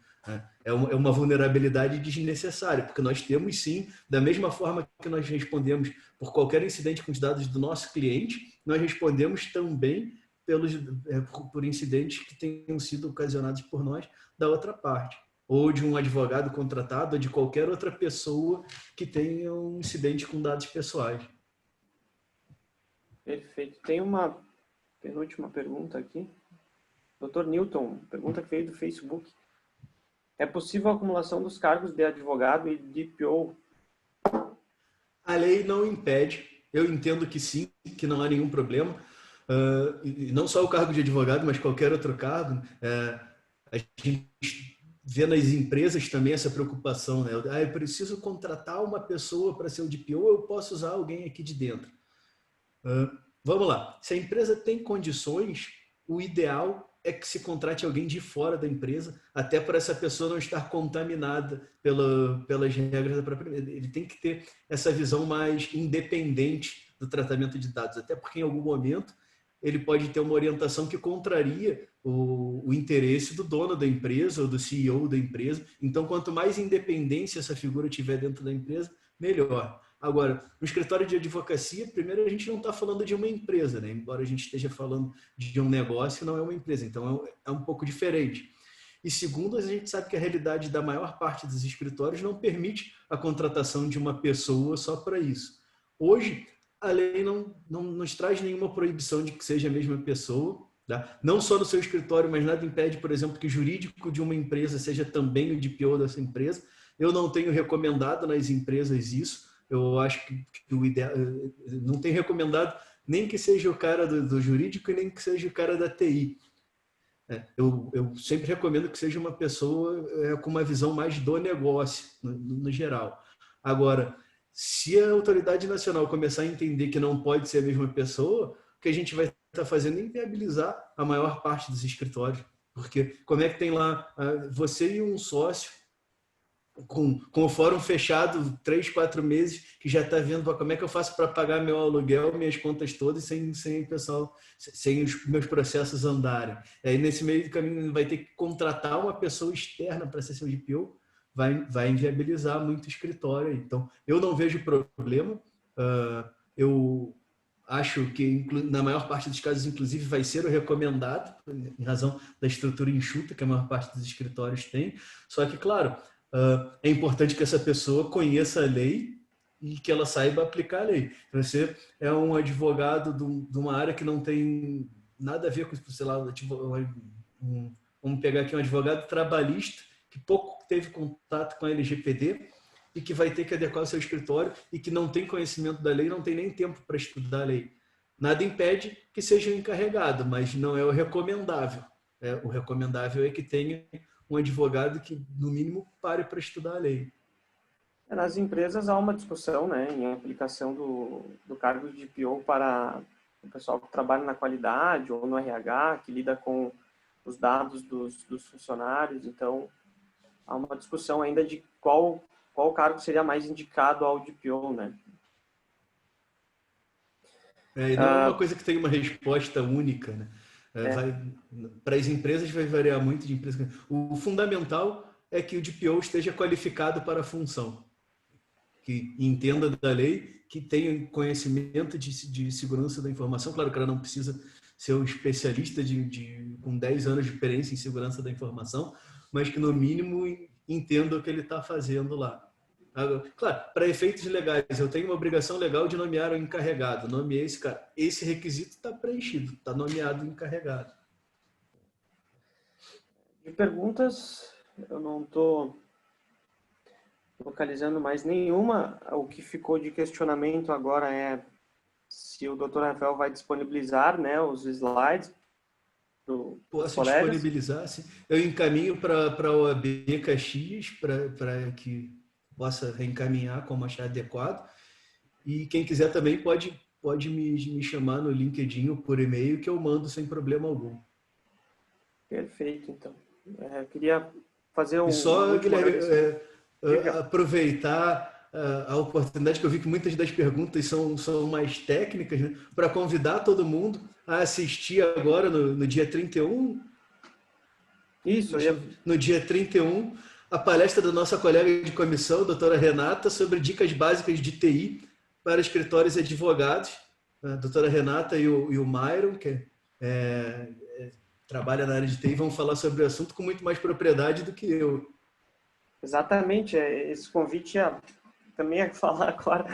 É uma vulnerabilidade desnecessária, porque nós temos sim, da mesma forma que nós respondemos por qualquer incidente com os dados do nosso cliente, nós respondemos também por incidentes que tenham sido ocasionados por nós da outra parte, ou de um advogado contratado, ou de qualquer outra pessoa que tenha um incidente com dados pessoais. Perfeito. Tem uma penúltima pergunta aqui. Dr. Newton, pergunta que veio do Facebook. É possível a acumulação dos cargos de advogado e de DPO? A lei não impede. Eu entendo que sim, que não há nenhum problema. E não só o cargo de advogado, mas qualquer outro cargo. A gente vê nas empresas também essa preocupação, né? Eu preciso contratar uma pessoa para ser o DPO, ou eu posso usar alguém aqui de dentro. Vamos lá. Se a empresa tem condições, o ideal é que se contrate alguém de fora da empresa, até para essa pessoa não estar contaminada pelas regras da própria empresa. Ele tem que ter essa visão mais independente do tratamento de dados, até porque em algum momento ele pode ter uma orientação que contraria o interesse do dono da empresa ou do CEO da empresa. Então, quanto mais independência essa figura tiver dentro da empresa, melhor. Agora, no escritório de advocacia, primeiro a gente não está falando de uma empresa, né? Embora a gente esteja falando de um negócio, não é uma empresa, então é um pouco diferente. E segundo, a gente sabe que a realidade da maior parte dos escritórios não permite a contratação de uma pessoa só para isso. Hoje, a lei não nos traz nenhuma proibição de que seja a mesma pessoa, tá? Não só no seu escritório, mas nada impede, por exemplo, que o jurídico de uma empresa seja também o DPO dessa empresa. Eu não tenho recomendado nas empresas isso, Eu acho que o ideal não tem recomendado nem que seja o cara do jurídico e nem que seja o cara da TI. Eu sempre recomendo que seja uma pessoa com uma visão mais do negócio, no geral. Agora, se a autoridade nacional começar a entender que não pode ser a mesma pessoa, o que a gente vai estar fazendo é inviabilizar a maior parte dos escritórios. Porque como é que tem lá você e um sócio com o fórum fechado 3, 4 meses, que já está vendo como é que eu faço para pagar meu aluguel, minhas contas todas, sem o pessoal, sem os meus processos andarem. Aí nesse meio do caminho vai ter que contratar uma pessoa externa para ser seu DPO, vai inviabilizar muito o escritório. Então, eu não vejo problema. Eu acho que na maior parte dos casos, inclusive, vai ser o recomendado, em razão da estrutura enxuta que a maior parte dos escritórios tem. Só que, claro, é importante que essa pessoa conheça a lei e que ela saiba aplicar a lei. Você é um advogado de uma área que não tem nada a ver com, sei lá, vamos pegar aqui um advogado trabalhista que pouco teve contato com a LGPD e que vai ter que adequar o seu escritório e que não tem conhecimento da lei, não tem nem tempo para estudar a lei. Nada impede que seja um encarregado, mas não é o recomendável. O recomendável é que tenha um advogado que, no mínimo, pare para estudar a lei. Nas empresas há uma discussão, né, em aplicação do cargo de DPO para o pessoal que trabalha na qualidade ou no RH, que lida com os dados dos funcionários. Então, há uma discussão ainda de qual cargo seria mais indicado ao DPO, né? E não é uma coisa que tem uma resposta única, né? Para as empresas vai variar muito de empresa. O fundamental é que o DPO esteja qualificado para a função, que entenda da lei, que tenha conhecimento de segurança da informação. Claro que ela não precisa ser um especialista com 10 anos de experiência em segurança da informação, mas que, no mínimo, entenda o que ele está fazendo lá. Claro, para efeitos legais, eu tenho uma obrigação legal de nomear o encarregado. Nomeei esse cara. Esse requisito está preenchido, está nomeado o encarregado. De perguntas, eu não estou localizando mais nenhuma. O que ficou de questionamento agora é se o Dr. Rafael vai disponibilizar, né, os slides para os colegas. Disponibilizar, sim. Eu encaminho para a OAB Caxias para que possa reencaminhar como achar adequado. E quem quiser também pode me chamar no LinkedIn ou por e-mail que eu mando sem problema algum. Perfeito, então. Eu queria fazer E só, Guilherme, aproveitar a oportunidade, que eu vi que muitas das perguntas são mais técnicas, né, para convidar todo mundo a assistir agora no dia 31. Isso, no dia 31, a palestra da nossa colega de comissão, a doutora Renata, sobre dicas básicas de TI para escritórios e advogados. A doutora Renata e o Myron, que trabalha na área de TI, vão falar sobre o assunto com muito mais propriedade do que eu. Exatamente, esse convite também é falar agora.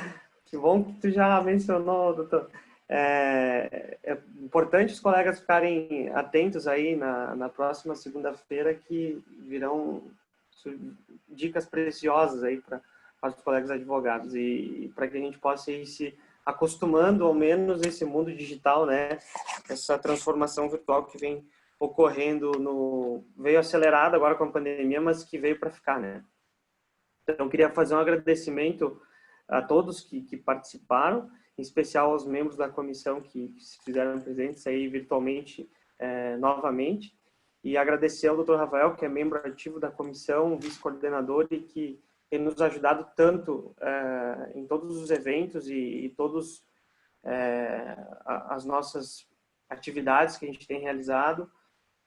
Que bom que tu já mencionou, doutor. É importante os colegas ficarem atentos aí na próxima segunda-feira, que virão dicas preciosas aí para os colegas advogados e para que a gente possa ir se acostumando ao menos nesse mundo digital, né? Essa transformação virtual que vem ocorrendo veio acelerada agora com a pandemia, mas que veio para ficar, né? Então, eu queria fazer um agradecimento a todos que participaram, em especial aos membros da comissão que se fizeram presentes aí virtualmente novamente, e agradecer ao Dr. Rafael, que é membro ativo da comissão, vice-coordenador, e que tem nos ajudado tanto em todos os eventos e todas as nossas atividades que a gente tem realizado.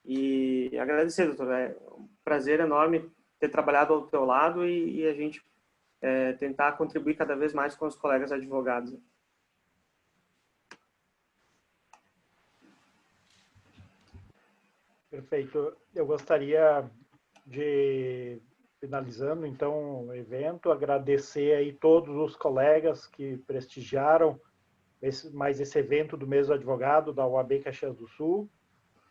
E agradecer, doutor, é um prazer enorme ter trabalhado ao teu lado e a gente tentar contribuir cada vez mais com os colegas advogados. Perfeito. Eu gostaria de, finalizando então o evento, agradecer aí todos os colegas que prestigiaram mais esse evento do mês do advogado da OAB Caxias do Sul,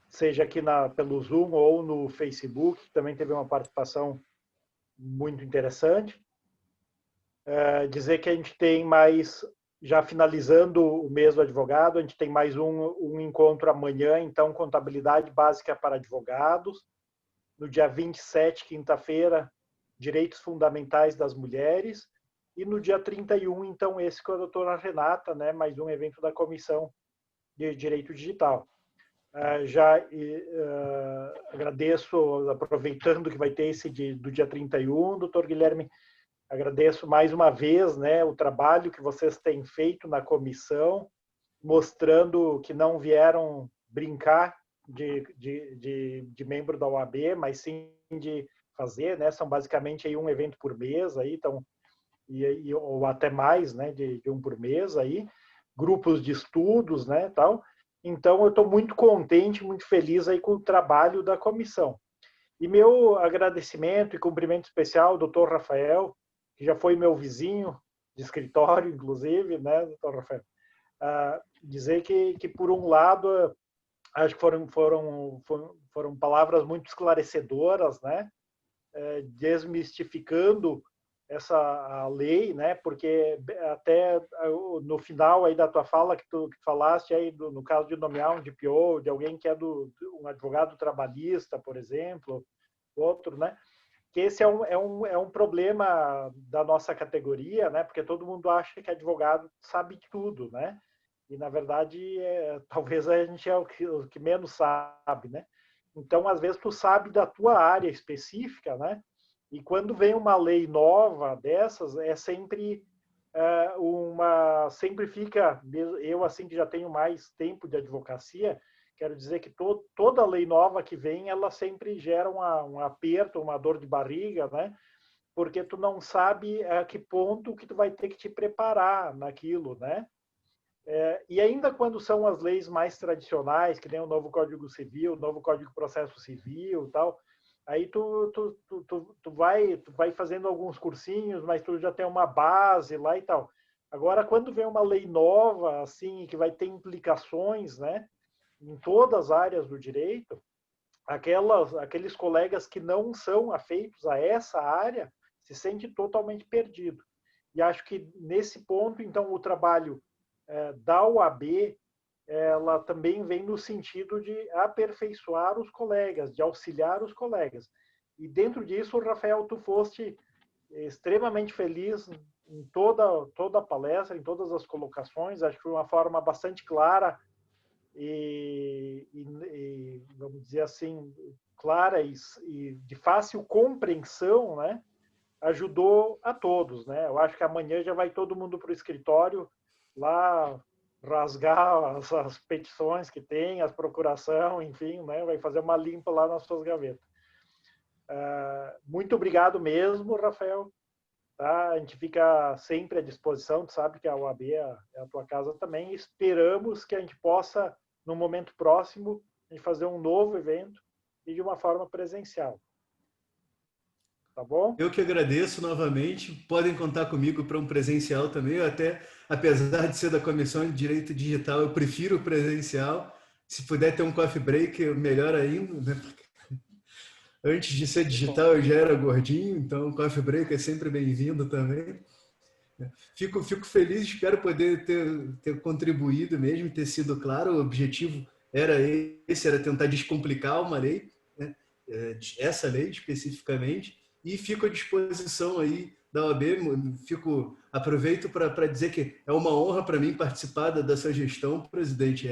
seja aqui pelo Zoom ou no Facebook, também teve uma participação muito interessante. Dizer que a gente tem mais, já finalizando o mês do advogado, a gente tem mais um encontro amanhã, então, contabilidade básica para advogados. No dia 27, quinta-feira, direitos fundamentais das mulheres. E no dia 31, então, esse com a doutora Renata, né, mais um evento da Comissão de Direito Digital. Agradeço, aproveitando que vai ter esse do dia 31, doutor Guilherme, agradeço mais uma vez, né, o trabalho que vocês têm feito na comissão, mostrando que não vieram brincar de membro da OAB, mas sim de fazer, né? São basicamente aí um evento por mês, aí, então, ou até mais, né, de um por mês, aí, grupos de estudos, né, tal. Então, eu estou muito contente, muito feliz aí com o trabalho da comissão. E meu agradecimento e cumprimento especial ao doutor Rafael, que já foi meu vizinho de escritório, inclusive, né, doutor Rafael? Dizer que, por um lado, acho que foram palavras muito esclarecedoras, né, desmistificando a lei, né, porque até no final aí da tua fala, que tu falaste aí, no caso de nomear um DPO, de alguém que é um advogado trabalhista, por exemplo, outro, né, que esse é um problema da nossa categoria, né? Porque todo mundo acha que advogado sabe tudo, né? E, na verdade, talvez a gente é o que menos sabe, né? Então, às vezes, tu sabe da tua área específica, né? E quando vem uma lei nova dessas, é sempre sempre fica, eu assim que já tenho mais tempo de advocacia, quero dizer que toda lei nova que vem, ela sempre gera um aperto, uma dor de barriga, né? Porque tu não sabe a que ponto que tu vai ter que te preparar naquilo, né? E ainda quando são as leis mais tradicionais, que nem o novo Código Civil, o novo Código de Processo Civil, tal, aí tu vai fazendo alguns cursinhos, mas tu já tem uma base lá e tal. Agora, quando vem uma lei nova, assim, que vai ter implicações, né, em todas as áreas do direito, aqueles colegas que não são afeitos a essa área se sentem totalmente perdido. E acho que nesse ponto, então, o trabalho da OAB, ela também vem no sentido de aperfeiçoar os colegas, de auxiliar os colegas. E dentro disso, Rafael, tu foste extremamente feliz em toda a palestra, em todas as colocações, acho que foi uma forma bastante clara e vamos dizer assim, clara e de fácil compreensão, né? Ajudou a todos, né? Eu acho que amanhã já vai todo mundo para o escritório lá rasgar as petições que tem, as procuração, enfim, né? Vai fazer uma limpa lá nas suas gavetas. Muito obrigado mesmo, Rafael. Tá? A gente fica sempre à disposição, tu sabe que a OAB é a tua casa também. Esperamos que a gente possa, no momento próximo, a gente fazer um novo evento e de uma forma presencial. Tá bom? Eu que agradeço novamente. Podem contar comigo para um presencial também. Eu até, apesar de ser da Comissão de Direito Digital, eu prefiro o presencial. Se puder ter um coffee break, melhor ainda, né? Antes de ser digital, eu já era gordinho, então o coffee break é sempre bem-vindo também. Fico feliz, espero poder ter contribuído mesmo, ter sido claro. O objetivo era tentar descomplicar uma lei, né? Essa lei especificamente, e fico à disposição aí da OAB. Aproveito para dizer que é uma honra para mim participar da sua gestão, presidente.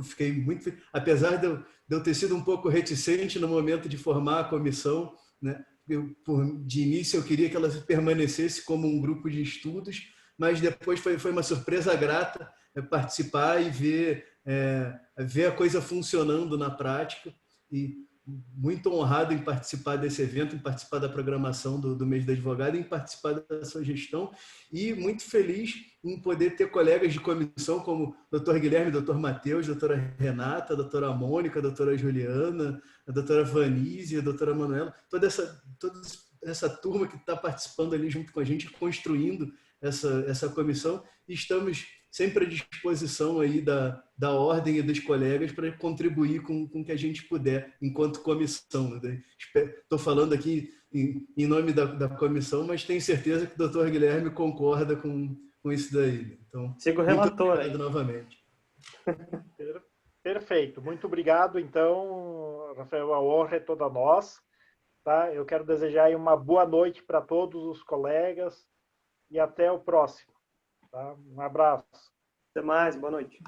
Fiquei muito feliz, apesar de eu ter sido um pouco reticente no momento de formar a comissão, né? De início eu queria que ela permanecesse como um grupo de estudos, mas depois foi uma surpresa grata participar e ver a coisa funcionando na prática, e muito honrado em participar desse evento, em participar da programação do mês do advogado, em participar da sua gestão, e muito feliz em poder ter colegas de comissão como o Dr. Guilherme, Dr. Matheus, doutora Renata, a doutora Mônica, a doutora Juliana, a doutora Vanise, a doutora Manuela, toda essa turma que está participando ali junto com a gente, construindo essa comissão, e estamos sempre à disposição aí da ordem e dos colegas para contribuir com o que a gente puder enquanto comissão. Estou falando aqui em nome da comissão, mas tenho certeza que o doutor Guilherme concorda com isso daí. Então, Sigo o muito relator obrigado aí. novamente. Perfeito. Muito obrigado, então, Rafael. A honra é toda nossa. Tá? Eu quero desejar aí uma boa noite para todos os colegas e até o próximo. Tá? Um abraço. Até mais, boa noite.